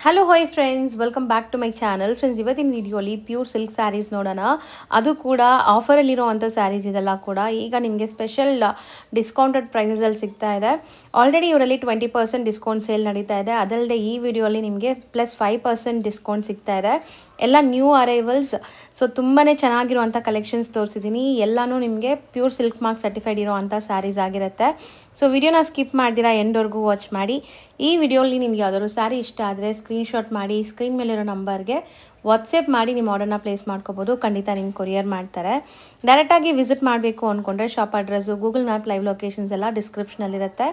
Hello hi friends, welcome back to my channel. Friends, ಇವತ್ತಿನ ವಿಡಿಯೋಲಿ pure silk saris ನೋಡೋಣ. ಅದು ಕೂಡ ಆಫರಲ್ಲಿರುವಂಥ ಸ್ಯಾರೀಸ್ ಇದೆಲ್ಲ ಕೂಡ ಈಗ ನಿಮಗೆ ಸ್ಪೆಷಲ್ ಡಿಸ್ಕೌಂಟೆಡ್ ಪ್ರೈಸಸಲ್ಲಿ ಸಿಗ್ತಾ ಇದೆ. ಆಲ್ರೆಡಿ ಇವರಲ್ಲಿ 20% ಡಿಸ್ಕೌಂಟ್ ಸೇಲ್ ನಡೀತಾ ಇದೆ. ಅದಲ್ಲದೆ ಈ ವಿಡಿಯೋಲಿ ನಿಮಗೆ +5% ಡಿಸ್ಕೌಂಟ್ ಸಿಗ್ತಾ ಇದೆ. ಎಲ್ಲ ನ್ಯೂ ಅರೈವಲ್ಸ್. ಸೊ ತುಂಬಾ ಚೆನ್ನಾಗಿರುವಂಥ ಕಲೆಕ್ಷನ್ಸ್ ತೋರಿಸಿದ್ದೀನಿ. ಎಲ್ಲನೂ ನಿಮಗೆ ಪ್ಯೂರ್ ಸಿಲ್ಕ್ ಮಾರ್ಕ್ ಸರ್ಟಿಫೈಡ್ ಇರೋವಂಥ ಸ್ಯಾರೀಸ್ ಆಗಿರುತ್ತೆ. ಸೊ ವಿಡಿಯೋನ ಸ್ಕಿಪ್ ಮಾಡ್ದಿರಾ ಎಂಡ್ವರೆಗೂ ವಾಚ್ ಮಾಡಿ. ಈ ವಿಡಿಯೋಲಿ ನಿಮ್ಗೆ ಯಾವ್ದಾದ್ರು ಸ್ಯಾರಿ ಇಷ್ಟ ಆದರೆ ಸ್ಕ್ರೀನ್ಶಾಟ್ ಮಾಡಿ ಸ್ಕ್ರೀನ್ ಮೇಲಿರೋ ನಂಬರ್ಗೆ ವಾಟ್ಸಪ್ ಮಾಡಿ ನಿಮ್ಮ ಆರ್ಡರ್ನ ಪ್ಲೇಸ್ ಮಾಡ್ಕೋಬೋದು. ಖಂಡಿತ ನಿಮ್ಗೆ ಕೊರಿಯರ್ ಮಾಡ್ತಾರೆ. ಡೈರೆಕ್ಟಾಗಿ ವಿಸಿಟ್ ಮಾಡಬೇಕು ಅಂದ್ಕೊಂಡ್ರೆ shop address, Google map live locations ಎಲ್ಲ ಡಿಸ್ಕ್ರಿಪ್ಷನಲ್ಲಿರುತ್ತೆ.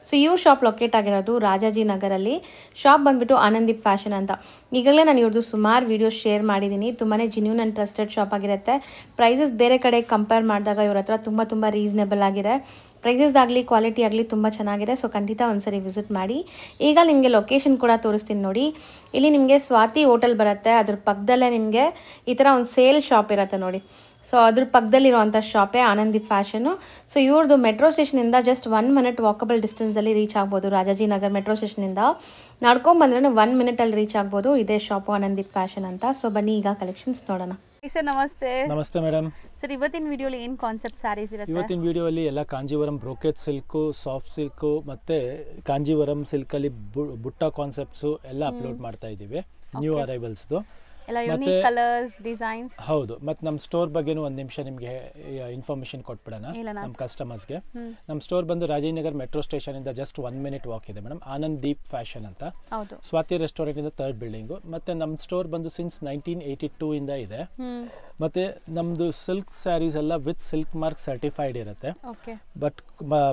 ಸೊ ಇವ್ರ ಶಾಪ್ ಲೊಕೇಟ್ ಆಗಿರೋದು ರಾಜಾಜಿ ನಗರಲ್ಲಿ. ಶಾಪ್ ಬಂದುಬಿಟ್ಟು ಆನಂದೀಪ್ ಫ್ಯಾಷನ್ ಅಂತ. ಈಗಾಗಲೇ ನಾನು ಇವ್ರದ್ದು ಸುಮಾರು ವೀಡಿಯೋಸ್ ಶೇರ್ ಮಾಡಿದ್ದೀನಿ. ತುಂಬಾ ಜಿನ್ಯೂನ್ ಆ್ಯಂಡ್ ಟ್ರಸ್ಟೆಡ್ ಶಾಪ್ ಆಗಿರುತ್ತೆ. ಪ್ರೈಸಸ್ ಬೇರೆ ಕಡೆ ಕಂಪೇರ್ ಮಾಡಿದಾಗ ಇವ್ರ ಹತ್ರ ತುಂಬ ರೀಸನೇಬಲ್ ಆಗಿದೆ. ಪ್ರೈಸಸ್ ಆಗಲಿ ಕ್ವಾಲಿಟಿ ಆಗಲಿ ತುಂಬ ಚೆನ್ನಾಗಿದೆ. ಸೊ ಖಂಡಿತ ಒಂದ್ಸರಿ ವಿಸಿಟ್ ಮಾಡಿ. ಈಗ ನಿಮಗೆ ಲೊಕೇಶನ್ ಕೂಡ ತೋರಿಸ್ತೀನಿ ನೋಡಿ. ಇಲ್ಲಿ ನಿಮಗೆ ಸ್ವಾತಿ ಹೋಟೆಲ್ ಬರುತ್ತೆ. ಅದ್ರ ಪಕ್ಕದಲ್ಲೇ ನಿಮಗೆ ಈ ಥರ ಒಂದು ಸೇಲ್ ಶಾಪ್ ಇರುತ್ತೆ ನೋಡಿ. ಸೊ ಅದ್ರ ಪಕ್ಕದಲ್ಲಿರುವಂಥ ಶಾಪೇ ಆನಂದೀಪ್ ಫ್ಯಾಷನು. ಸೊ ಇವ್ರದ್ದು ಮೆಟ್ರೋ ಸ್ಟೇಷನಿಂದ ಜಸ್ಟ್ 1 ಮಿನಿಟ್ ವಾಕಬಲ್ ಡಿಸ್ಟೆನ್ಸಲ್ಲಿ ರೀಚ್ ಆಗ್ಬೋದು. ರಾಜಾಜಿ ನಗರ್ ಮೆಟ್ರೋ ಸ್ಟೇಷನಿಂದ ನಡ್ಕೊಂಬಂದ್ರೆ 1 ಮಿನಿಟಲ್ಲಿ ರೀಚ್ ಆಗ್ಬೋದು. ಇದೇ ಶಾಪು ಆನಂದೀಪ್ ಫ್ಯಾಷನ್ ಅಂತ. ಸೊ ಬನ್ನಿ ಈಗ ಕಲೆಕ್ಷನ್ಸ್ ನೋಡೋಣ. ಸರ್ ನಮಸ್ತೆ. ನಮಸ್ತೆ ಮೇಡಮ್. ಸರ್ ಇವತ್ತಿನ ವಿಡಿಯೋಲಿ ಏನು ಕಾನ್ಸೆಪ್ಟ್ ಸ್ಯಾರೀಸ್ ಇರುತ್ತೆ? ಇವತ್ತಿನ ವಿಡಿಯೋಲಿ ಎಲ್ಲ Kanjeevaram brocade silk, soft silk ಮತ್ತು ಕಾಂಜೀವರಂ ಸಿಲ್ಕಲ್ಲಿ ಬುಟ್ಟ ಕಾನ್ಸೆಪ್ಟ್ಸು ಎಲ್ಲ ಅಪ್ಲೋಡ್ ಮಾಡ್ತಾ ಇದ್ದೀವಿ. ನ್ಯೂ ಅರೈವಲ್ಸ್ದು ಎಲ್ಲ ಯೂನಿಕ್ ಕಲರ್ಸ್, ಡಿಸೈನ್ಸ್. ಹೌದು. ಮತ್ತು ನಮ್ಮ ಸ್ಟೋರ್ ಬಗ್ಗೆನೂ ಒಂದು ನಿಮಿಷ ನಿಮಗೆ ಇನ್ಫಾರ್ಮೇಷನ್ ಕೊಟ್ಬಿಡೋಣ ನಮ್ಮ ಕಸ್ಟಮರ್ಸ್ಗೆ. ನಮ್ಮ ಸ್ಟೋರ್ ಬಂದು ರಾಜೀನಗರ್ ಮೆಟ್ರೋ ಸ್ಟೇಷನಿಂದ ಜಸ್ಟ್ 1 ಮಿನಿಟ್ ವಾಕ್ ಇದೆ ಮೇಡಮ್. ಆನಂದೀಪ್ ಫ್ಯಾಷನ್ ಅಂತ, ಸ್ವಾತಿ ರೆಸ್ಟೋರೆಂಟಿಂದ 3rd ಬಿಲ್ಡಿಂಗು. ಮತ್ತು ನಮ್ಮ ಸ್ಟೋರ್ ಬಂದು ಸಿನ್ಸ್ 1982 ಇಂದ ಇದೆ. ಮತ್ತು ನಮ್ಮದು ಸಿಲ್ಕ್ ಸ್ಯಾರೀಸ್ ಎಲ್ಲ ವಿತ್ ಸಿಲ್ಕ್ ಮಾರ್ಕ್ ಸರ್ಟಿಫೈಡ್ ಇರುತ್ತೆ. ಬಟ್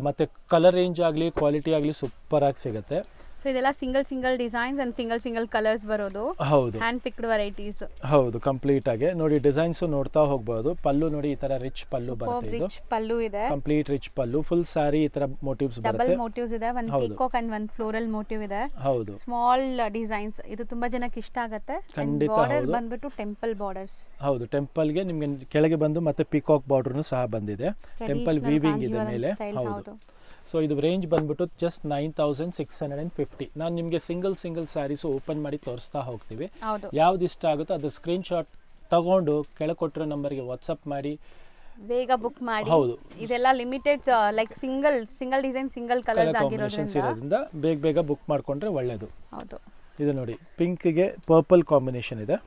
ಮತ್ತು ಕಲರ್ ರೇಂಜ್ ಆಗಲಿ ಕ್ವಾಲಿಟಿ ಆಗಲಿ ಸೂಪರ್ ಆಗಿ ಸಿಗುತ್ತೆ. ಸೊ ಇದೆಲ್ಲ single designs and single colours ಬರೋದು. ಹೌದು, ಹ್ಯಾಂಡ್ ಪಿಕ್ಡ್ ವೆರೈಟೀಸ್. ಹೌದು, ಕಂಪ್ಲೀಟ್ ಆಗಿ ನೋಡಿ. ಡಿಸೈನ್ಸ್ ನೋಡ್ತಾ ಹೋಗಬಹುದು. ಪಲ್ಲು ನೋಡಿ, ಈ ತರ ರಿಚ್ ಪಲ್ಲು ಬರುತ್ತೆ. ಇದು ಪಲ್ಲು ಇದೆ, ಕಂಪ್ಲೀಟ್ ರಿಚ್ ಪಲ್ಲು. ಫುಲ್ ಸಾರಿ ಈ ತರ ಮೋಟಿವ್ಸ್ ಬರುತ್ತೆ. ಡಬಲ್ ಮೋಟಿವ್ಸ್ ಇದೆ. ಒಂದು ಪೀಕಾಕ್ ಅಂಡ್ ಒಂದು ಫ್ಲೋರಲ್ ಮೋಟಿವ್ ಇದೆ. ಹೌದು, ಸ್ಮಾಲ್ ಡಿಸೈನ್ಸ್. ಇದು ತುಂಬಾ ಜನಕ್ಕೆ ಇಷ್ಟ ಆಗುತ್ತೆ. ಖಂಡಿತ. ಬಾರ್ಡರ್ ಬಂದ್ಬಿಟ್ಟು ಟೆಂಪಲ್ ಬಾರ್ಡರ್ಸ್. ಹೌದು, ಟೆಂಪಲ್ ಗೆ ನಿಮಗೆ ಕೆಳಗೆ ಬಂದು ಮತ್ತೆ ಪೀಕಾಕ್ ಬಾರ್ಡರ್ನು ಸಹ ಬಂದಿದೆ. ಟೆಂಪಲ್ ವೀವಿಂಗ್ ಇದೆ ಮೇಲೆ. ಹೌದು. ಸೊ ಇದು ರೇಂಜ್ ಬಂದ್ಬಿಟ್ಟು ಜಸ್ಟ್ 9650. ನಾನು ನಿಮಗೆ ಸಿಂಗಲ್ ಸ್ಯಾರೀಸ್ ಓಪನ್ ಮಾಡಿ ತೋರಿಸ್ತಾ ಹೋಗ್ತೀವಿ. ಯಾವ್ದು ಇಷ್ಟ ಆಗುತ್ತೋ ಅದು ಸ್ಕ್ರೀನ್ ಶಾಟ್ ತಗೊಂಡು ಕೆಳಗೆ ಕೊಟ್ಟಿರೋ ನಂಬರ್ಗೆ ವಾಟ್ಸಪ್ ಮಾಡಿ ಬೇಗ ಬುಕ್ ಮಾಡಿ. ಹೌದು, ಇದೆಲ್ಲ limited like single design single colours ಆಗಿರೋದ್ರಿಂದ ಬೇಗ ಬುಕ್ ಮಾಡ್ಕೊಂಡ್ರೆ ಒಳ್ಳೇದು. ಹೌದು, ಇದು ನೋಡಿ, ಪಿಂಕ್ಗೆ ಪರ್ಪಲ್ ಕಾಂಬಿನೇಷನ್ ಇದೆ.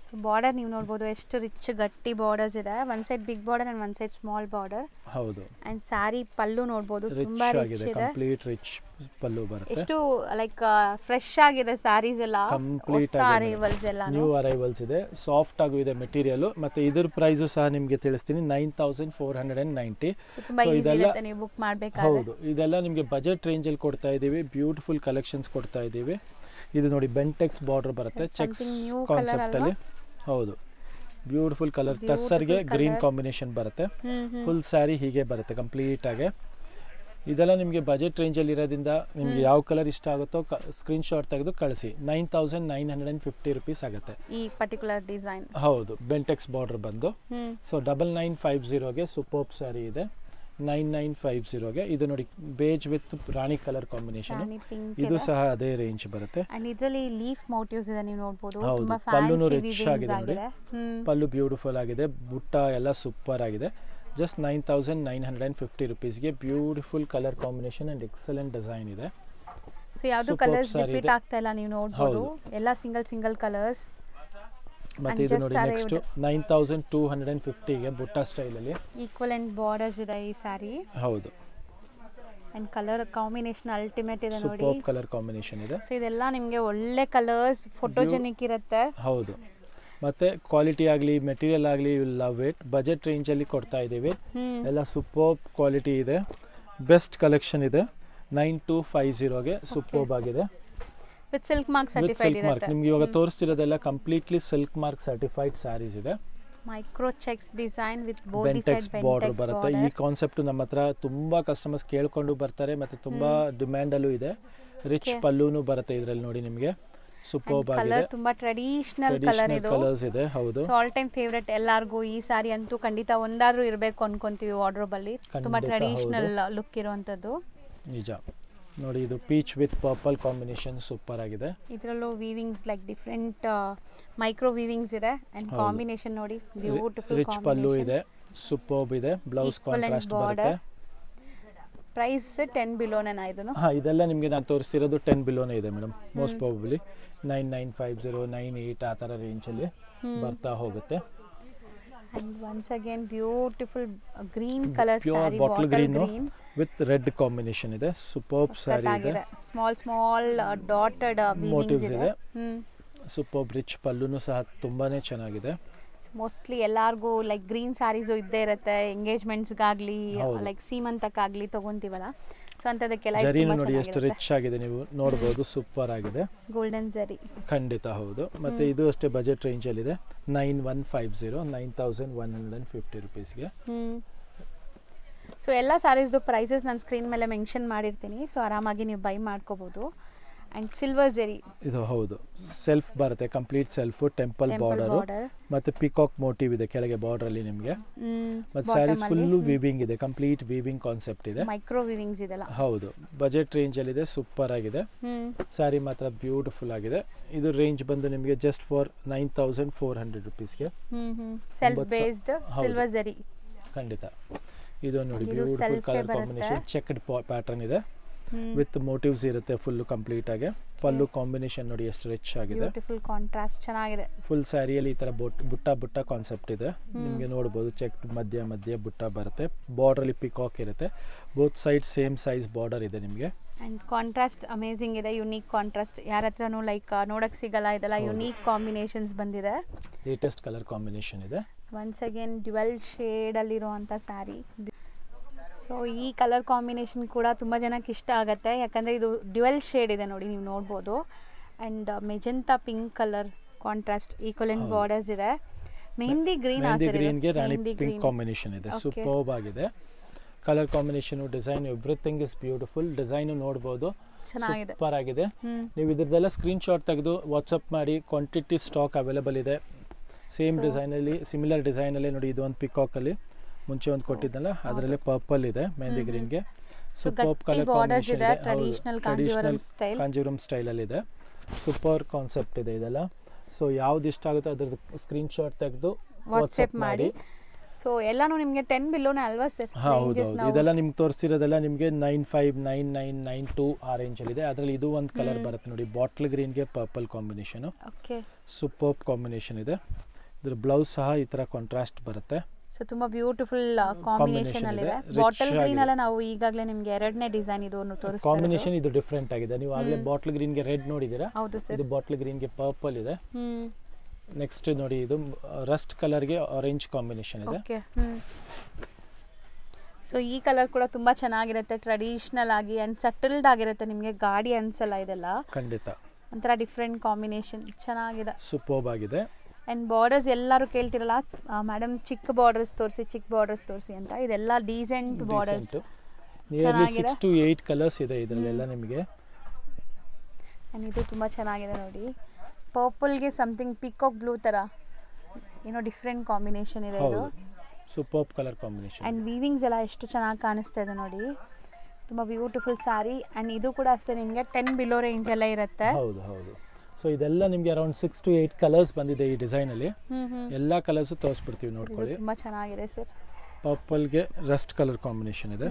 ಸೊ ಬಾರ್ಡರ್ ನೀವು ನೋಡಬಹುದು ಎಷ್ಟು ರಿಚ್ ಗಟ್ಟಿ ಬಾರ್ಡರ್ಸ್ ಇದೆ. One side big border and one side small border. ಹೌದು, ಅಂಡ್ ಸಾರಿ ಪಲ್ಲು ನೋಡಬಹುದು, ತುಂಬಾ ರಿಚ್ ಇದೆ. ಕಂಪ್ಲೀಟ್ ರಿಚ್ ಪಲ್ಲು ಬರುತ್ತೆ. ಎಷ್ಟು ಲೈಕ್ ಫ್ರೆಶ್ ಆಗಿದೆ ಸ್ಯಾರೀಸ್ ಎಲ್ಲ. ಕಂಪ್ಲೀಟ್ ಅರೈವಲ್ಸ್ ಎಲ್ಲ ನ್ಯೂ ಅರೈವಲ್ಸ್ ಇದೆ. ಸಾಫ್ಟ್ ಆಗೂ ಇದೆ ಮೆಟೀರಿಯಲ್. ಮತ್ತೆ ಇದ್ರ ಪ್ರೈಸ್ ಸಹ ನಿಮಗೆ ತಿಳಿಸ್ತೀನಿ, 9490. ತುಂಬಾ ಈಜಿ ಇರುತ್ತೆ ನೀವು ಬುಕ್ ಮಾಡಬೇಕಾದ್ರೆ. ಹೌದು, ಇದೆಲ್ಲ ನಿಮಗೆ ಬಜೆಟ್ ರೇಂಜ್ ಅಲ್ಲಿ ಕೊಡ್ತಾ ಇದೀವಿ. ಬ್ಯೂಟಿಫುಲ್ ಕಲೆಕ್ಷನ್ಸ್ ಕೊಡ್ತಾ ಇದೀವಿ. ಇದು ನೋಡಿ, ಬೆಂಟೆಕ್ಸ್ ಬಾರ್ಡರ್ ಬರುತ್ತೆ ಚೆಕ್ಸ್ ಕಾನ್ಸೆಪ್ಟ್ ಅಲ್ಲಿ. ಹೌದು, ಬ್ಯೂಟಿಫುಲ್ ಕಲರ್. ಟಸ್ಸರ್ಗೆ ಗ್ರೀನ್ ಕಾಂಬಿನೇಷನ್ ಬರುತ್ತೆ. ಫುಲ್ ಸ್ಯಾರಿ ಹೀಗೆ ಬರುತ್ತೆ ಕಂಪ್ಲೀಟ್ ಆಗಿ. ಇದೆಲ್ಲ ನಿಮಗೆ ಬಜೆಟ್ ರೇಂಜ್ ಅಲ್ಲಿ ಇರೋದ್ರಿಂದ ನಿಮ್ಗೆ ಯಾವ ಕಲರ್ ಇಷ್ಟ ಆಗುತ್ತೋ ಸ್ಕ್ರೀನ್ ಶಾಟ್ ತೆಗೆದು ಕಳಿಸಿ. 9950 ರುಪೀಸ್ ಆಗುತ್ತೆ ಈ ಪರ್ಟಿಕ್ಯುಲರ್ ಡಿಸೈನ್. ಹೌದು, ಬೆಂಟೆಕ್ಸ್ ಬಾರ್ಡರ್ ಬಂದು. ಸೊ 9950ಗೆ ಸೂಪರ್ಬ್ ಸ್ಯಾರಿ ಇದೆ. 9950ಗೆ ಇದು ನೋಡಿ, beige with Rani colour combination. ಇದು ಸಹ ಅದೇ ರೇಂಜ್ ಬರುತ್ತೆ. ಅಂಡ್ ಇದರಲ್ಲಿ ಲೀಫ್ ಮೋಟಿವ್ಸ್ ಇದೆ, ನೀವು ನೋಡಬಹುದು. ತುಂಬಾ ಪಲ್ಲುನು ರಿಚ್ ಆಗಿದೆ ನೋಡಿ. ಪಲ್ಲು ಬ್ಯೂಟಿಫುಲ್ ಆಗಿದೆ. ಬುಟ್ಟ ಎಲ್ಲ ಸೂಪರ್ ಆಗಿದೆ. ಜಸ್ಟ್ 9950 ರುಪೀಸ್ಗೆ beautiful colour combination and excellent design ಇದೆ. ಸೊ ಯಾವುದು ಕಲರ್ಸ್ ರಿಪೀಟ್ ಆಗ್ತಾ ಇಲ್ಲ, ನೀವು ನೋಡಬಹುದು. ಎಲ್ಲ ಸಿಂಗಲ್ ಕಲರ್ಸ್. ಮತ್ತೆ ಇದು ನೋಡಿ, ನೆಕ್ಸ್ಟ್ 9250ಗೆ ಬುಟ್ಟ ಸ್ಟೈಲ್ ಅಲ್ಲಿ ಈಕ್ವಲೆಂಟ್ ಬಾರ್ಡರ್ಸ್ ಇದೆ ಈ ಸಾರಿ. ಹೌದು, ಅಂಡ್ ಕಲರ್ ಕಾಂಬಿನೇಷನ್ ಅಲ್ಟಿಮೇಟ್ ಇದೆ ನೋಡಿ. ಸೂಪರ್ ಕಲರ್ ಕಾಂಬಿನೇಷನ್ ಇದೆ. ಸೊ ಇದೆಲ್ಲ ನಿಮಗೆ ಒಳ್ಳೆ ಕಲರ್ಸ್, ಫೋಟೋಜೆನಿಕ್ ಇರುತ್ತೆ. ಹೌದು, ಮತ್ತೆ ಕ್ವಾಲಿಟಿ ಆಗಲಿ ಮೆಟೀರಿಯಲ್ ಆಗಲಿ you love it. Budget range ಅಲ್ಲಿ ಕೊಡ್ತಾ ಇದ್ದೀವಿ. ಎಲ್ಲ ಸೂಪರ್ ಕ್ವಾಲಿಟಿ ಇದೆ. ಬೆಸ್ಟ್ ಕಲೆಕ್ಷನ್ ಇದೆ. 9250ಗೆ ಸೂಪರ್ ಆಗಿದೆ. ವಿತ್ ಸಿಲ್ಕ್ ಮಾರ್ಕ್ ಸರ್ಟಿಫೈಡ್ ಇರುತ್ತೆ. ನಿಮ್ಗೆ ಇವಾಗ ತೋರಿಸ್ತಿರೋದೆಲ್ಲ completely silk mark certified saris ಇದೆ. Micro checks design with both Bentex border ಬರುತ್ತೆ. ಈ ಕಾನ್ಸೆಪ್ಟ್ ನಮ್ಮ ಹತ್ರ ತುಂಬಾ ಕಸ್ಟಮರ್ಸ್ ಕೇಳ್ಕೊಂಡು ಬರ್ತಾರೆ. ಮತ್ತೆ ತುಂಬಾ ಡಿಮ್ಯಾಂಡ್ ಅಲ್ಲೂ ಇದೆ. ರಿಚ್ ಪಲ್ಲೂನು ಬರುತ್ತೆ ಇದರಲ್ಲಿ ನೋಡಿ ನಿಮಗೆ. ಸೂಪರ್ಬ್ ಆಗಿದೆ. ತುಂಬಾ ಟ್ರೆಡಿಷನಲ್ ಕಲರ್ ಇದು. ಕಲರ್ಸ್ ಇದೆ. ಹೌದು, ಸೊ ಆಲ್ ಟೈಮ್ ಫೇವರೇಟ್ ಎಲ್ಲರಿಗೂ ಈ ಸಾರಿ ಅಂತೂ ಖಂಡಿತ ಒಂದಾದ್ರೂ ಇರಬೇಕು ಅನ್ಕೊಂತೀವಿ ವಾರ್ಡ್ರೋಬ್ ಅಲ್ಲಿ. ತುಂಬಾ ಟ್ರೆಡಿಷನಲ್ ಲುಕ್ ಇರುವಂತದ್ದು. ನಿಜ. ನೋಡಿ ಇದು peach with purple combination super ಆಗಿದೆ. ಇದರಲ್ಲೂ weavings like different micro weavings ಇದೆ ಅಂಡ್ ಕಾಂಬಿನೇಷನ್ ನೋಡಿ ಬ್ಯೂಟಿಫುಲ್ ರಿಚ್ ಪಲ್ಲು ಇದೆ, ಸೂಪರ್ಬ್ ಇದೆ, ಬ್ಲೌಸ್ ಕಾಂಟ್ರಾಸ್ಟ್ ಬರುತ್ತೆ. ಪ್ರೈಸ್ 10 ಬಿಲೋನೇನಾ ಇದನ್ನು? ಇದೆಲ್ಲ ನಿಮಗೆ ನಾನು ತೋರಿಸ್ತಿರೋದು 10 ಬಿಲೋನೇ ಇದೆ ಮೇಡಮ್. ಮೋಸ್ಟ್ ಪ್ರಾಬಬ್ಲಿ 9950 98 ಆ ಥರ ರೇಂಜಲ್ಲಿ ಬರ್ತಾ ಹೋಗುತ್ತೆ. And once again beautiful green color pure saree, bottle green with red combination ಇದೆ. superb saree ಇದೆ, small dotted weavings ಇದೆ. superb rich ಪಲ್ಲುನು ಸಹ ತುಂಬಾನೇ ಚೆನ್ನಾಗಿದೆ. ಮೋಸ್ಟ್ಲಿ ಎಲ್ಲಾರ್ಗೂ ಲೈಕ್ ಗ್ರೀನ್ ಸ್ಯಾರೀಸು ಇದ್ದೇ ಇರುತ್ತೆ, ಎಂಗೇಜ್ಮೆಂಟ್ಸ್ಗಾಗಲಿ ಲೈಕ್ ಸೀಮಂತಕ್ಕಾಗಲಿ ತಗೊಂತೀವಲ್ಲ, ಸೊ ಅಂತದಕ್ಕೆಲ್ಲ ಜರಿನು ನೋಡಿ ಎಷ್ಟು ರಿಚ್ ಆಗಿದೆ, ನೀವು ನೋಡಬಹುದು, ಸೂಪರ್ ಆಗಿದೆ. ಗೋಲ್ಡನ್ ಜರಿ ಖಂಡಿತ ಹೌದು. ಮತ್ತೆ ಇದು ಅಷ್ಟೇ ಬಜೆಟ್ ರೇಂಜ್ ಅಲ್ಲಿ ಇದೆ, 9150 9150 ರೂಪೀಸ್ಗೆ. ಸೊ ಎಲ್ಲ ಸ್ಯಾರೀಸ್ದು ಪ್ರೈಸಸ್ ನಾನು ಸ್ಕ್ರೀನ್ ಮೇಲೆ ಮೆನ್ಷನ್ ಮಾಡಿರ್ತೀನಿ, ಸೊ ಆರಾಮಾಗಿ ನೀವು ಬೈ ಮಾಡ್ಕೋಬಹುದು. ಅಂಡ್ ಸಿಲ್ವರ್ ಜೆರಿ ಇದು ಹೌದು, ಸೆಲ್ಫ್ ಬರುತ್ತೆ, ಕಂಪ್ಲೀಟ್ ಸೆಲ್ಫ್, ಟೆಂಪಲ್ ಬಾರ್ಡರ್ ಮತ್ತೆ ಪಿಕಾಕ್ ಮೋಟಿವ್ ಇದೆ ಕೆಳಗೆ ಬಾರ್ಡರ್ ಅಲ್ಲಿ ನಿಮಗೆ. ಮತ್ತೆ ಸ್ಯಾರೀಸ್ ಫುಲ್ ವೀವಿಂಗ್ ಇದೆ, ಕಂಪ್ಲೀಟ್ ವೀವಿಂಗ್ ಕಾನ್ಸೆಪ್ಟ್ ಇದೆ, ಮೈಕ್ರೋ ವೀವಿಂಗ್ಸ್ ಇದೆಲ್ಲ. ಹೌದು, ಬಜೆಟ್ ರೇಂಜ್ ಅಲ್ಲಿ ಇದೆ, ಸೂಪರ್ ಆಗಿದೆ. ಸ್ಯಾರಿ ಮಾತ್ರ ಬ್ಯೂಟಿಫುಲ್ ಆಗಿದೆ. ಇದು ರೇಂಜ್ ಬಂದು ನಿಮಗೆ ಜಸ್ಟ್ ಫಾರ್ 9400 ರೂಪೀಸ್ಗೆ. ಸೆಲ್ಫ್ ಬೇಸ್ಡ್ ಸಿಲ್ವರ್ ಜೆರಿ ಖಂಡಿತ. ಇದು ನೋಡಿ beautiful colour combination, checked pattern ಇದೆ ವಿತ್ ಮೋಟಿವ್ಸ್ ಇರುತ್ತೆ ಫುಲ್ ಕಂಪ್ಲೀಟ್ ಆಗಿ. ಪಲ್ಲು ಕಾಂಬಿನೇಷನ್ ನೋಡಿ ಎಷ್ಟು ರಿಚ್ ಆಗಿದೆ, ಬ್ಯೂಟಿಫುಲ್ ಕಾಂಟ್ರಾಸ್ಟ್ ಚೆನ್ನಾಗಿದೆ. ಫುಲ್ ಸ್ಯಾರಿಯಲ್ಲಿ ಈ ತರ ಬುಟ್ಟ ಕಾನ್ಸೆಪ್ಟ್ ಇದೆ, ನಿಮಗೆ ನೋಡಬಹುದು. ಚೆಕ್ ಮಧ್ಯ ಬುಟ್ಟ ಬರುತ್ತೆ, ಬಾರ್ಡರ್ ಅಲ್ಲಿ ಪಿಕಾಕ್ ಇರುತ್ತೆ, both side same size border ಇದೆ ನಿಮಗೆ. ಅಂಡ್ ಕಾಂಟ್ರಾಸ್ಟ್ ಅಮೇಜಿಂಗ್ ಇದೆ, ಯುನೀಕ್ ಕಾಂಟ್ರಾಸ್ಟ್, ಯಾರ ಹತ್ರನೂ ಲೈಕ್ ನೋಡಕ್ ಸಿಗಲ್ಲ, ಇದೆಲ್ಲ ಯುನೀಕ್ ಕಾಂಬಿನೇಷನ್ಸ್ ಬಂದಿದೆ, ಲೇಟೆಸ್ಟ್ ಕಲರ್ ಕಾಂಬಿನೇಷನ್ ಇದೆ. ಒನ್ಸ್ ಅಗೇನ್ ಡ್ಯುವೆಲ್ ಶೇಡ್ ಅಲ್ಲಿರುವಂತ ಸ್ಯಾರಿ. ಸೊ ಈ ಕಲರ್ ಕಾಂಬಿನೇಷನ್ ಕೂಡ ತುಂಬ ಜನಕ್ಕೆ ಇಷ್ಟ ಆಗುತ್ತೆ, ಯಾಕಂದರೆ ಇದು ಡ್ಯುವೆಲ್ ಶೇಡ್ ಇದೆ ನೋಡಿ, ನೀವು ನೋಡ್ಬೋದು. And magenta pink colour contrast, equivalent borders ಇದೆ. ಮೆಹಂದಿ ಗ್ರೀನ್ಗೆ ರಾಣಿ ಪಿಂಕ್ ಕಾಂಬಿನೇಷನ್ ಇದೆ, ಸೂಪರ್ಬ್ ಆಗಿದೆ. Colour combination, design, everything is beautiful. Design ನೋಡ್ಬೋದು, ಚೆನ್ನಾಗಿದೆ, ಸೂಪರ್ ಆಗಿದೆ. ನೀವು ಇದ್ರದ್ದೆಲ್ಲ ಸ್ಕ್ರೀನ್ ಶಾಟ್ ತೆಗೆದು ವಾಟ್ಸಪ್ ಮಾಡಿ, ಕ್ವಾಂಟಿಟಿ ಸ್ಟಾಕ್ ಅವೈಲೇಬಲ್ ಇದೆ. ಸೇಮ್ ಡಿಸೈನ್ ಅಲ್ಲಿ, ಸಿಮಿಲರ್ ಡಿಸೈನ್ ಅಲ್ಲಿ ನೋಡಿ, ಇದು ಒಂದು ಪಿಕಾಕ್ ಅಲ್ಲಿ ಮುಂಚೆ ಒಂದು ಕೊಟ್ಟಿದ್ದಲ್ಲ, ಅದರಲ್ಲಿ ಪರ್ಪಲ್ ಇದೆ ಮೆಹಂದಿ ಗ್ರೀನ್ಗೆ. ಸೂಪರ್ ಕಲರ್ ಕಾಂಬಿನೇಷನ್ ಇದೆ, ಟ್ರೆಡಿಷನಲ್ ಕಾಂಜೀವರಂ ಸ್ಟೈಲ್ ಅಲ್ಲಿ ಇದೆ, ಸೂಪರ್ ಕಾನ್ಸೆಪ್ಟ್ ಇದೆ ಇದೆಲ್ಲ. ಸೊ ಯಾವ್ದು ಇಷ್ಟ ಆಗುತ್ತೋ ಅದ್ರದ್ದು ಸ್ಕ್ರೀನ್ ಶಾಟ್ ತೆಗೆದು ವಾಟ್ಸಪ್ ಮಾಡಿ. ಸೊ ಎಲ್ಲಾನು ನಿಮಗೆ 10 ಬಿಲೋನೇ ಅಲ್ವಾ ಸರ್? ಹೌದು, ಇದೆಲ್ಲ ನಿಮ್ಗೆ ತೋರಿಸ್ತಿರೋದೆಲ್ಲ ನಿಮಗೆ 95 99 92 ಆ ರೇಂಜ್ ಅಲ್ಲಿ ಇದೆ. ಅದರಲ್ಲಿ ಇದು ಒಂದು ಕಲರ್ ಬರುತ್ತೆ ನೋಡಿ, ಬಾಟ್ಲ್ ಗ್ರೀನ್ಗೆ ಪರ್ಪಲ್ ಕಾಂಬಿನೇಷನ್, ಸೂಪರ್ ಕಾಂಬಿನೇಷನ್ ಇದೆ. ಇದ್ರ ಬ್ಲೌಸ್ ಸಹ ಈ ತರ ಕಾಂಟ್ರಾಸ್ಟ್ ಬರುತ್ತೆ. ಸೊ ತುಂಬಾ ಬ್ಯೂಟಿಫುಲ್ ಕಾಂಬಿನೇಷನ್ ಅಲ್ಲಿ ಇದೆ. ಬಾಟಲ್ ಗ್ರೀನ್ ಅಲ್ಲ, ನಾವು ಈಗಾಗಲೇ ನಿಮಗೆ ಎರಡನೇ ಡಿಸೈನ್ ಇದು ತೋರಿಸ್ತಾ ಕಾಂಬಿನೇಷನ್, ಇದು ಡಿಫರೆಂಟ್ ಆಗಿದೆ. ನೀವು ಆಗಲೇ ಬಾಟಲ್ ಗ್ರೀನ್ ಗೆ ರೆಡ್ ನೋಡಿದೀರಾ, ಹೌದು ಸರ್, ಇದು ಬಾಟಲ್ ಗ್ರೀನ್ ಗೆ ಪರ್ಪಲ್ ಇದೆ. ನೆಕ್ಸ್ಟ್ ನೋಡಿ, ಇದು ರಸ್ಟ್ ಕಲರ್ ಗೆ ಆರೆಂಜ್ ಕಾಂಬಿನೇಷನ್ ಇದೆ. ಸೊ ಈ ಕಲರ್ ಕೂಡ ತುಂಬಾ ಚೆನ್ನಾಗಿರುತ್ತೆ, ಟ್ರೆಡಿಷನಲ್ ಆಗಿ ಅಂಡ್ ಸಟಲ್ಡ್ ಆಗಿರುತ್ತೆ, ನಿಮಗೆ ಗಾಡಿ ಅನ್ಸಲ್ಲ ಇದೆಲ್ಲ. ಖಂಡಿತ ಒಂಥರ ಡಿಫ್ರೆಂಟ್ ಕಾಂಬಿನೇಷನ್, ಚೆನ್ನಾಗಿದೆ, ಸೂಪರ್ಬ್ ಆಗಿದೆ. ಆ್ಯಂಡ್ ಬಾರ್ಡರ್ಸ್ ಎಲ್ಲರೂ ಕೇಳ್ತಿರಲ್ಲ ಮೇಡಮ್, ಚಿಕ್ಕ ಬಾರ್ಡರ್ಸ್ ತೋರಿಸಿ ಅಂತ, ಇದೆಲ್ಲ decent borders, nearly 6 to 8 colours ಇದೆ ಇದರಲ್ಲೆಲ್ಲ ನಿಮಗೆ. ಆ್ಯಂಡ್ ಇದು ತುಂಬ ಚೆನ್ನಾಗಿದೆ ನೋಡಿ, ಪರ್ಪಲ್ಗೆ ಸಮಥಿಂಗ್ ಪಿಕಾಕ್ ಬ್ಲೂ ಥರ ಏನೋ ಡಿಫ್ರೆಂಟ್ ಕಾಂಬಿನೇಷನ್ ಇದೆ ಇದು, superb colour combination. And weavings ಎಲ್ಲ ಎಷ್ಟು ಚೆನ್ನಾಗಿ ಕಾಣಿಸ್ತಾ ಇದೆ ನೋಡಿ, ತುಂಬ ಬ್ಯೂಟಿಫುಲ್ ಸ್ಯಾರಿ. ಆ್ಯಂಡ್ ಇದು ಕೂಡ ಅಷ್ಟೇ ನಿಮಗೆ 10 ಬಿಲೋ ರೇಂಜ್ ಎಲ್ಲ ಇರುತ್ತೆ. ಹೌದು ಹೌದು. ಸೊ ಇದೆಲ್ಲ ನಿಮಗೆ ಅರೌಂಡ್ 6 to 8 ಕಲರ್ಸ್ ಬಂದಿದೆ ಈ ಡಿಸೈನ್ ಅಲ್ಲಿ. ಎಲ್ಲ ಕಲರ್ಸ್ ತೋರಿಸ್ಬಿಡ್ತೀವಿ, ನೋಡ್ಕೊಳ್ಳಿ. ತುಂಬಾ ಚೆನ್ನಾಗಿದೆ ಸರ್. ಪರ್ಪಲ್ ಗೆ ರಸ್ಟ್ ಕಲರ್ ಕಾಂಬಿನೇಷನ್ ಇದೆ,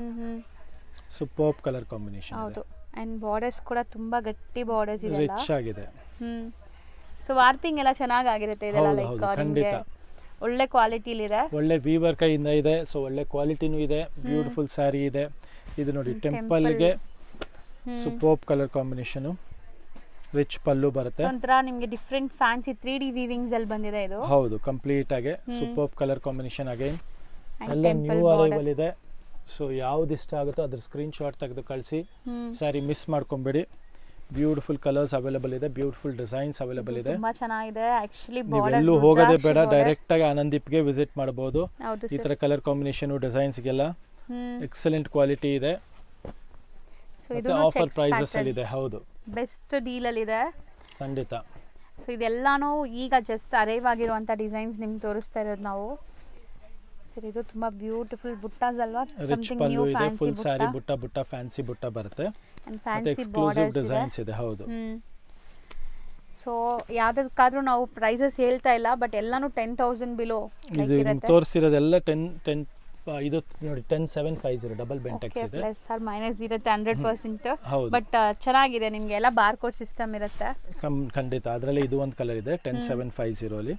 ಸೂಪರ್ಬ್ ಕಲರ್ ಕಾಂಬಿನೇಷನ್. ಹೌದು, ಅಂಡ್ ಬಾರ್ಡರ್ಸ್ ಕೂಡ ತುಂಬಾ ಗಟ್ಟಿ ಬಾರ್ಡರ್ಸ್ ಇದೆ, ರಿಚ್ ಆಗಿದೆ. ಸೊ ವಾರ್ಪಿಂಗ್ ಎಲ್ಲ ಚೆನ್ನಾಗಿ ಆಗಿರುತ್ತೆ ಇದೆಲ್ಲ, ಲೈಕ್ ನಿಮಗೆ ಒಳ್ಳೆ ಕ್ವಾಲಿಟಿಲಿ ಇದೆ, ಒಳ್ಳೆ ವೀವರ್ ಕೈಯಿಂದ ಇದೆ. ಸೊ ಒಳ್ಳೆ ಕ್ವಾಲಿಟಿನೂ ಇದೆ, ಬ್ಯೂಟಿಫುಲ್ ಸ್ಯಾರಿ ಇದೆ. ಇದು ನೋಡಿ, ಟೆಂಪಲ್ ಗೆ ಸೂಪರ್ಬ್ ಕಲರ್ ಕಾಂಬಿನೇಷನ್, ರಿಚ್ ಪಲ್ಲು ಬರುತ್ತೆ. ಒಂಥರ ನಿಮಗೆ ಡಿಫರೆಂಟ್ ಫ್ಯಾನ್ಸಿ 3D ವೀವಿಂಗ್ಸ್ ಅಲ್ಲಿ ಬಂದಿದೆ ಇದು. ಹೌದು, ಕಂಪ್ಲೀಟ್ ಆಗಿ ಸೂಪರ್ಬ್ ಕಲರ್ ಕಾಂಬಿನೇಷನ್. ಅಗೈನ್ ಎಲ್ಲ ನ್ಯೂ ಅರೈವಲ್ ಇದೆ. ಸೊ ಯಾವ್ದು ಇಷ್ಟ ಆಗುತ್ತೋ ಅದ್ರ ಸ್ಕ್ರೀನ್ ಶಾಟ್ ತೆಗೆದು ಕಳಿಸಿ, ಸ್ಯಾರಿ ಮಿಸ್ ಮಾಡ್ಕೊಂಬೇಡಿ. ಬ್ಯೂಟಿಫುಲ್ ಕಲರ್ಸ್ ಅವೈಲೇಬಲ್ ಇದೆ, ಬ್ಯೂಟಿಫುಲ್ ಡಿಸೈನ್ಸ್ ಅವೈಲೇಬಲ್ ಇದೆ, ತುಂಬಾ ಚೆನ್ನಾಗಿದೆ. ಆಕ್ಚುಲಿ ನೀವೆಲ್ಲೂ ಹೋಗೋದೇ ಬೇಡ, ಡೈರೆಕ್ಟ್ ಆಗಿ ಆನಂದೀಪ್ಗೆ ವಿಸಿಟ್ ಮಾಡಬಹುದು. ಈ ತರ ಕಲರ್ ಕಾಂಬಿನೇಷನ್ ಡಿಸೈನ್ಸ್ ಗೆಲ್ಲ ಎಕ್ಸಲೆಂಟ್ ಕ್ವಾಲಿಟಿ ಇದೆ. ಮತ್ತೆ ಆಫರ್ ಪ್ರೈಸಸ್ ಅಲ್ಲಿ ಇದೆ. ಹೌದು, ಬೆಸ್ಟ್ ಡೀಲ್ ಅಲ್ಲಿ ಇದೆ ಖಂಡಿತ. ಸೊ ಇದೆಲ್ಲಾನು ಈಗ ಜಸ್ಟ್ ಅರೈವ್ ಆಗಿರುವಂತ ಡಿಸೈನ್ಸ್ ನಿಮ್ಗೆ ತೋರಿಸ್ತಾ ಇರೋದು ನಾವು. ಸೊ ಸರ್ ಇದು ತುಂಬಾ ಬ್ಯೂಟಿಫುಲ್ ಬುಟ್ಟಾಸ್ ಅಲ್ವಾ, ರಿಚ್ ಸಮಥಿಂಗ್ ಪಲ್ಲು ನ್ಯೂ ಇದೆ, ಫ್ಯಾನ್ಸಿ ಫುಲ್ ಸಾರಿ ಬುಟ್ಟ ಬುಟ್ಟ ಫ್ಯಾನ್ಸಿ ಬುಟ್ಟ ಬರುತ್ತೆ, ಅಂಡ್ ಮತ್ತೆ ಫ್ಯಾನ್ಸಿ ಎಕ್ಸ್ಕ್ಲೂಸಿವ್ ಬಾರ್ಡರ್ಸ್ ಇದೆ. ಡಿಸೈನ್ಸ್ ಇದೆ. ಹೌದು. ಸೊ ಯಾವ್ದಕ್ಕಾದ್ರೂ ನಾವು ಪ್ರೈಸಸ್ ಹೇಳ್ತಾ ಇಲ್ಲ, ಬಟ್ ಎಲ್ಲಾನು 10,000 ಬಿಲೋ ಇದು ನಿಮ್ಗೆ ತೋರಿಸಿರೋದೆಲ್ಲ 10 ಇದು ನೋಡಿ 10750 ಡಬಲ್ ಬೆಂಟೆಕ್ಸ್ ಇದೆ, ಪ್ಲಸ್ ಆರ್ ಮೈನಸ್ ಇರುತ್ತೆ 100%. ಹೌದು. ಬಟ್ ಚೆನ್ನಾಗಿದೆ, ನಿಮ್ಗೆ ಎಲ್ಲ ಬಾರ್ ಕೋಡ್ ಸಿಸ್ಟಮ್ ಇರುತ್ತೆ. ಖಂಡಿತ. ಅದರಲ್ಲಿ ಇದು ಒಂದು ಕಲರ್ ಇದೆ 10750 ಅಲ್ಲಿ,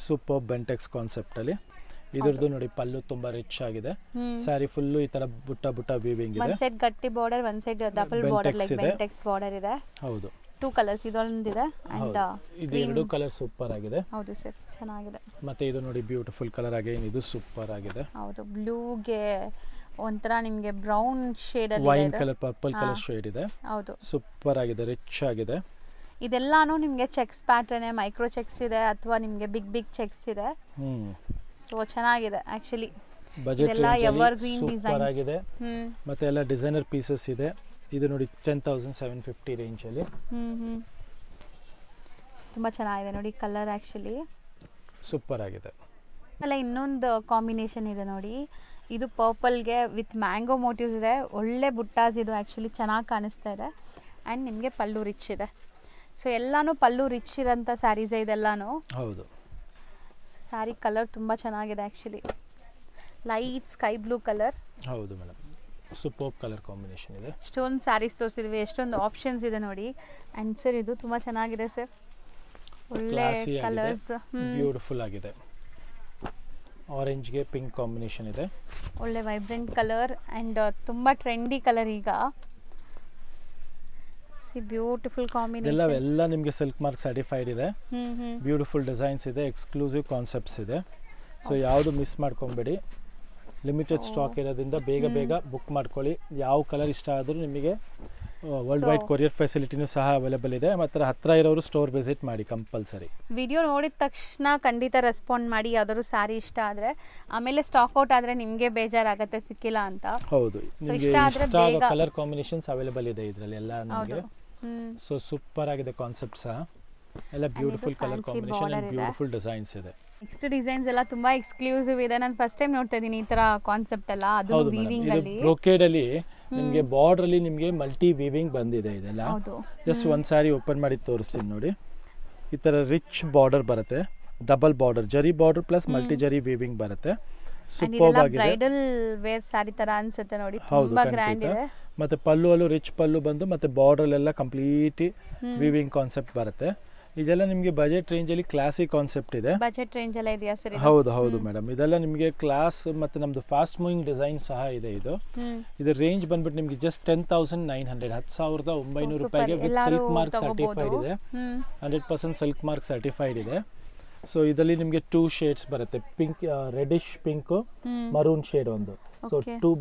ಸೂಪರ್ ಬೆಂಟೆಕ್ಸ್ ಕಾನ್ಸೆಪ್ಟ್ ಅಲ್ಲಿ. ಇದ್ರದ್ದು ನೋಡಿ ಪಲ್ಲು ತುಂಬಾ ರಿಚ್ ಆಗಿದೆ, ಸಾರಿ ಫುಲ್ಲು ಈ ತರ ಬುಟ್ಟ ವೀವಿಂಗ್ ಇದೆ, ಒಂದ್ ಸೈಡ್ ಗಟ್ಟಿ ಬಾರ್ಡರ್, ಒಂದ್ side double border like Bentex border ಇದೆ. ಹೌದು. 2 ಕಲರ್ಸ್ ಇದೊಂದಿದೆ ಅಂಡ್ ಇದು ಎರಡು ಕಲರ್ ಸೂಪರ್ ಆಗಿದೆ. ಹೌದು ಸರ್, ಚೆನ್ನಾಗಿದೆ. ಮತ್ತೆ ಇದು ನೋಡಿ ಬ್ಯೂಟಿಫುಲ್ ಕಲರ್ ಆಗಿ ಇದು ಸೂಪರ್ ಆಗಿದೆ. ಹೌದು, ಬ್ಲೂಗೆ ಒಂಥರ ನಿಮಗೆ ಬ್ರೌನ್ ಶೇಡ್ ಅಲ್ಲಿ wine colour purple colour shade ಇದೆ. ಹೌದು, ಸೂಪರ್ ಆಗಿದೆ, ರಿಚ್ ಆಗಿದೆ. ಇದೆಲ್ಲಾನು ನಿಮಗೆ ಚೆಕ್ಸ್ ಪ್ಯಾಟರ್ನ್, ಮೈಕ್ರೋ ಚೆಕ್ಸ್ ಇದೆ ಅಥವಾ ನಿಮಗೆ ಬಿಗ್ ಚೆಕ್ಸ್ ಇದೆ. ಸೊ ಚೆನ್ನಾಗಿದೆ ಆಕ್ಚುಲಿ. ಬಜೆಟ್ ಎಲ್ಲ ಎವರ್ ಗ್ರೀನ್ ಸೂಪರ್ ಡಿಸೈನ್ಸ್ ಆಗಿದೆ. ಮತ್ತೆ ಎಲ್ಲ ಡಿಸೈನರ್ ಪೀಸಸ್ ಇದೆ. ಇದು ನೋಡಿ 10,750 ರೇಂಜ್ ಅಲ್ಲಿ. ತುಂಬಾ ಚೆನ್ನಾಗಿದೆ ನೋಡಿ ಕಲರ್, ಆಕ್ಚುಲಿ ಸೂಪರ್ ಆಗಿದೆ. ಅಲ್ಲ ಇನ್ನೊಂದು ಕಾಂಬಿನೇಷನ್ ಇದೆ ನೋಡಿ, ಇದು ಪರ್ಪಲ್ಗೆ ವಿತ್ ಮ್ಯಾಂಗೋ ಮೋಟಿವ್ಸ್ ಇದೆ, ಒಳ್ಳೆ ಬುಟ್ಟಾಸ್ ಇದು ಆ್ಯಕ್ಚುಲಿ ಚೆನ್ನಾಗಿ ಕಾಣಿಸ್ತಾ ಇದೆ. ಆ್ಯಂಡ್ ನಿಮಗೆ ಪಲ್ಲು ರಿಚ್ ಇದೆ. ಸೊ ಎಲ್ಲಾನು ಪಲ್ಲು ರಿಚ್ ಇರೋಂಥ ಸ್ಯಾರೀಸೇ ಇದೆಲ್ಲಾನು. ಹೌದು. ಸ್ಯಾರಿ ಕಲರ್ ತುಂಬ ಚೆನ್ನಾಗಿದೆ actually, light sky blue colour. ಹೌದು ಮೇಡಮ್, ಸೂಪರ್ ಕಲರ್ ಕಾಂಬಿನೇಷನ್ ಇದೆ. ಎಷ್ಟೊಂದು ಸ್ಯಾರೀಸ್ ತೋರಿಸಿದ್ವಿ, ಎಷ್ಟೊಂದು ಆಪ್ಷನ್ಸ್ ಇದೆ ನೋಡಿ. ಆ್ಯಂಡ್ ಸರ್ ಇದು ತುಂಬ ಚೆನ್ನಾಗಿದೆ ಸರ್, ಒಳ್ಳೆ ಕಲರ್ಸ್, ಬ್ಯೂಟಿಫುಲ್ ಆಗಿದೆ. ಆರೆಂಜ್ಗೆ ಪಿಂಕ್ ಕಾಂಬಿನೇಷನ್ ಇದೆ, ಒಳ್ಳೆ ವೈಬ್ರೆಂಟ್ ಕಲರ್ ಆ್ಯಂಡ್ ತುಂಬ ಟ್ರೆಂಡಿ ಕಲರ್ ಈಗ. Beautiful combination. ಎಲ್ಲ ನಿಮಗೆ ಸಿಲ್ಕ್ ಮಾರ್ಕ್ ಸರ್ಟಿಫೈಡ್ ಇದೆ. ಬ್ಯೂಟಿಫುಲ್ ಡಿಸೈನ್ಸ್ ಇದೆ, ಎಕ್ಸ್ಕ್ಲೂಸಿವ್ ಕಾನ್ಸೆಪ್ಟ್ಸ್ ಇದೆ. ಸೊ ಯಾವುದು ಮಿಸ್ ಮಾಡ್ಕೊಬೇಡಿ, ಲಿಮಿಟೆಡ್ ಸ್ಟಾಕ್ ಇರೋದ್ರಿಂದ ಬೇಗ ಬುಕ್ ಮಾಡ್ಕೊಳ್ಳಿ. ಯಾವ ಕಲರ್ ಇಷ್ಟ ಆದರೂ ನಿಮಗೆ ವರ್ಲ್ಡ್ ವೈಡ್ ಕೊರಿಯರ್ ಫೆಸಿಲಿಟಿನೂ ಸಹ ಅವೈಲೇಬಲ್ ಇದೆ. ಮತ್ತು ಹತ್ತಿರ ಇರೋರು ಸ್ಟೋರ್ ವಿಸಿಟ್ ಮಾಡಿ ಕಂಪಲ್ಸರಿ. ವಿಡಿಯೋ ನೋಡಿದ ತಕ್ಷಣ ಖಂಡಿತ ರೆಸ್ಪಾಂಡ್ ಮಾಡಿ, ಯಾವ್ದಾದ್ರು ಸ್ಯಾರಿ ಇಷ್ಟ ಆದರೆ. ಆಮೇಲೆ ಸ್ಟಾಕ್ ಔಟ್ ಆದರೆ ನಿಮಗೆ ಬೇಜಾರಾಗುತ್ತೆ ಸಿಕ್ಕಿಲ್ಲ ಅಂತ. ಹೌದು, ನಿಮಗೆ ಕಲರ್ ಕಾಂಬಿನೇಷನ್ಸ್ ಅವೈಲೇಬಲ್ ಇದೆ ಇದರಲ್ಲಿ ಎಲ್ಲ ನಿಮಗೆ. ಸೊ ಸೂಪರ್ ಆಗಿದೆ ಕಾನ್ಸೆಪ್ಟ್ ಸಹ, ಎಲ್ಲ beautiful colour combination and beautiful designs ಇದೆ. ನೆಕ್ಸ್ಟ್ ಡಿಸೈನ್ಸ್ ಎಲ್ಲ ತುಂಬಾ ಎಕ್ಸ್ಕ್ಲೂಸಿವ್ ಇದೆ, ನಾನು ಫಸ್ಟ್ ಟೈಮ್ ನೋಡ್ತಾ ಇದ್ದೀನಿ ಈ ತರ ಕಾನ್ಸೆಪ್ಟ್ ಎಲ್ಲ. ಅದು ವೀವಿಂಗ್ ಅಲ್ಲಿ, ಬ್ರೊಕೇಡ್ ಅಲ್ಲಿ ನಿಮಗೆ ಬಾರ್ಡರ್ ಅಲ್ಲಿ ನಿಮಗೆ ಮಲ್ಟಿ ವೀವಿಂಗ್ ಬಂದಿದೆ ಇದೆಲ್ಲ. ಜಸ್ಟ್ ಒಂದ್ ಸಾರಿ ಓಪನ್ ಮಾಡಿ ತೋರಿಸ್ತೀನಿ ನೋಡಿ. ಈ ತರ ರಿಚ್ ಬಾರ್ಡರ್ ಬರುತ್ತೆ, ಡಬಲ್ ಬಾರ್ಡರ್, ಜರಿ ಬಾರ್ಡರ್ ಪ್ಲಸ್ ಮಲ್ಟಿ ಜರಿ ವೀವಿಂಗ್ ಬರುತ್ತೆ. ಸೂಪರ್ ಆಗಿದೆ, ಬ್ರೈಡಲ್ ವೇರ್ ಸಾರಿ ತರ ಅನ್ಸುತ್ತೆ ನೋಡಿ, ತುಂಬಾ ಗ್ರ್ಯಾಂಡ್ ಇದೆ. ಮತ್ತೆ ಪಲ್ಲು ಅಲ್ಲೂ ರಿಚ್ ಪಲ್ಲು ಬಂದು ಮತ್ತೆ ಬಾರ್ಡರ್ ಎಲ್ಲ ಕಂಪ್ಲೀಟ್ ವೀವಿಂಗ್ ಕಾನ್ಸೆಪ್ಟ್ ಬರುತ್ತೆ. ಇದೆಲ್ಲ ನಿಮಗೆ ಬಜೆಟ್ ರೇಂಜ್ ಅಲ್ಲಿ ಕ್ಲಾಸಿಕ್ ಕಾನ್ಸೆಪ್ಟ್ ಇದೆ. ಬಜೆಟ್ ರೇಂಜ್ ಎಲ್ಲ ಇದೆಯಾ ಸರ್? ಹೌದು ಮೇಡಮ್, ಇದೆಲ್ಲ ನಿಮಗೆ ಕ್ಲಾಸ್ ಮತ್ತೆ ನಮ್ದು ಫಾಸ್ಟ್ ಮೂವಿಂಗ್ ಡಿಸೈನ್ ಸಹ ಇದೆ. ಇದು ರೇಂಜ್ ಬಂದ್ಬಿಟ್ಟು ನಿಮಗೆ ಜಸ್ಟ್ 10,900, 10,900 ರೂಪಾಯಿಗೆ ವಿತ್ ಸಿಲ್ಕ್ ಮಾರ್ಕ್ ಸರ್ಟಿಫೈಡ್ ಇದೆ. 100% ಸಿಲ್ಕ್ ಮಾರ್ಕ್ ಸರ್ಟಿಫೈಡ್ ಇದೆ. ಸೊ ಇದರಲ್ಲಿ ನಿಮಗೆ 2 ಶೇಡ್ಸ್ ಬರುತ್ತೆ, pink, reddish pink, maroon shade ಒಂದು. So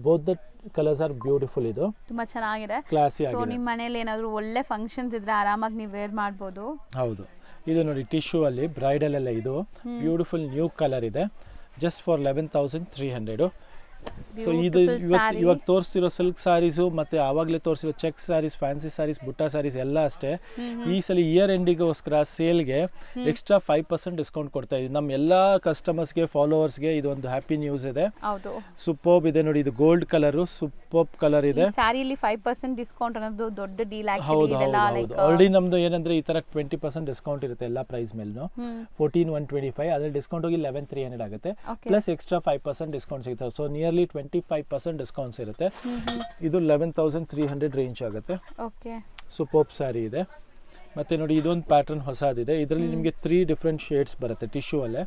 both the colours are beautiful. ಇದು ತುಂಬಾ ಚೆನ್ನಾಗಿದೆ, ಕ್ಲಾಸಿ ಆಗಿದೆ. ಸೊ ನಿಮ್ಮ ಮನೆಯಲ್ಲಿ ಏನಾದರೂ ಒಳ್ಳೆ ಫಂಕ್ಷನ್ಸ್ ಇದ್ರೆ ಆರಾಮಾಗಿ ನೀವು ವೇರ್ ಮಾಡಬಹುದು. ಹೌದು, ಇದು ನೋಡಿ ಟಿಶ್ಯೂ ಅಲ್ಲಿ ಬ್ರೈಡಲ್ ಎಲ್ಲ ಇದು ಬ್ಯೂಟಿಫುಲ್ ನ್ಯೂ ಕಲರ್ ಇದೆ, ಜಸ್ಟ್ ಫಾರ್ 11,300. ಸೊ ಇದು ಇವಾಗ ತೋರಿಸ್ತಿರೋ ಸಿಲ್ಕ್ ಸ್ಯಾರೀಸು ಮತ್ತೆ ಆವಾಗಲೇ ತೋರಿಸಿರೋ ಚೆಕ್ ಸ್ಯಾರೀಸ್, ಫ್ಯಾನ್ಸಿ ಸ್ಯಾರೀಸ್, ಬುಟ್ಟ ಸ್ಯಾರೀಸ್ ಎಲ್ಲ ಅಷ್ಟೇ. ಈ ಸಲ ಇಯರ್ ಎಂಡಿಗೋಸ್ಕರ ಸೇಲ್ಗೆ ಎಕ್ಸ್ಟ್ರಾ 5% ಡಿಸ್ಕೌಂಟ್ ಕೊಡ್ತಾ ಇದ್ದೀವಿ ನಮ್ಮ ಎಲ್ಲ ಕಸ್ಟಮರ್ಸ್ಗೆ, ಫಾಲೋವರ್ಸ್ಗೆ. ಇದು ಒಂದು ಹ್ಯಾಪಿ ನ್ಯೂಸ್ ಇದೆ. ಸೂಪರ್ಬ್ ಇದೆ ನೋಡಿ, ಇದು ಗೋಲ್ಡ್ ಕಲರ್, ಸೂಪರ್ಬ್ ಕಲರ್ ಇದೆ. ಸ್ಯಾರಿಲಿ 5% ಡಿಸ್ಕೌಂಟ್ ಅನ್ನೋದು ದೊಡ್ಡ ಡೀಲ್. ಹೌದು, ಆಲ್ರೆಡಿ ನಮ್ದು ಏನಂದ್ರೆ ಈ ತರ 20% ಡಿಸ್ಕೌಂಟ್ ಇರುತ್ತೆ ಎಲ್ಲ ಪ್ರೈಸ್ ಮೇಲೂ. 14,125, ಅದ್ರಲ್ಲಿ ಡಿಸ್ಕೌಂಟ್ ಹೋಗಿ 11,300 ಆಗುತ್ತೆ, ಪ್ಲಸ್ ಎಕ್ಸ್ಟ್ರಾ 5% ಡಿಸ್ಕೌಂಟ್ ಸಿಗುತ್ತೆ. ಸೊ ನಿಯರ್ಲಿ 25% ಡಿಸ್ಕೌಂಟ್ಸ್ ಇರುತ್ತೆ. ಇದು 11,300 ರೇಂಜ್ ಆಗುತ್ತೆ. ಸೂಪರ್ಬ್ ಸ್ಯಾರಿ ಇದೆ. ಮತ್ತೆ ನೋಡಿ ಇದೊಂದು ಪ್ಯಾಟರ್ನ್ ಹೊಸದಿದೆ, ಇದರಲ್ಲಿ ನಿಮಗೆ 3 ಡಿಫ್ರೆಂಟ್ ಶೇಡ್ಸ್ ಬರುತ್ತೆ ಟಿಶ್ಯೂ ಅಲ್ಲೇ.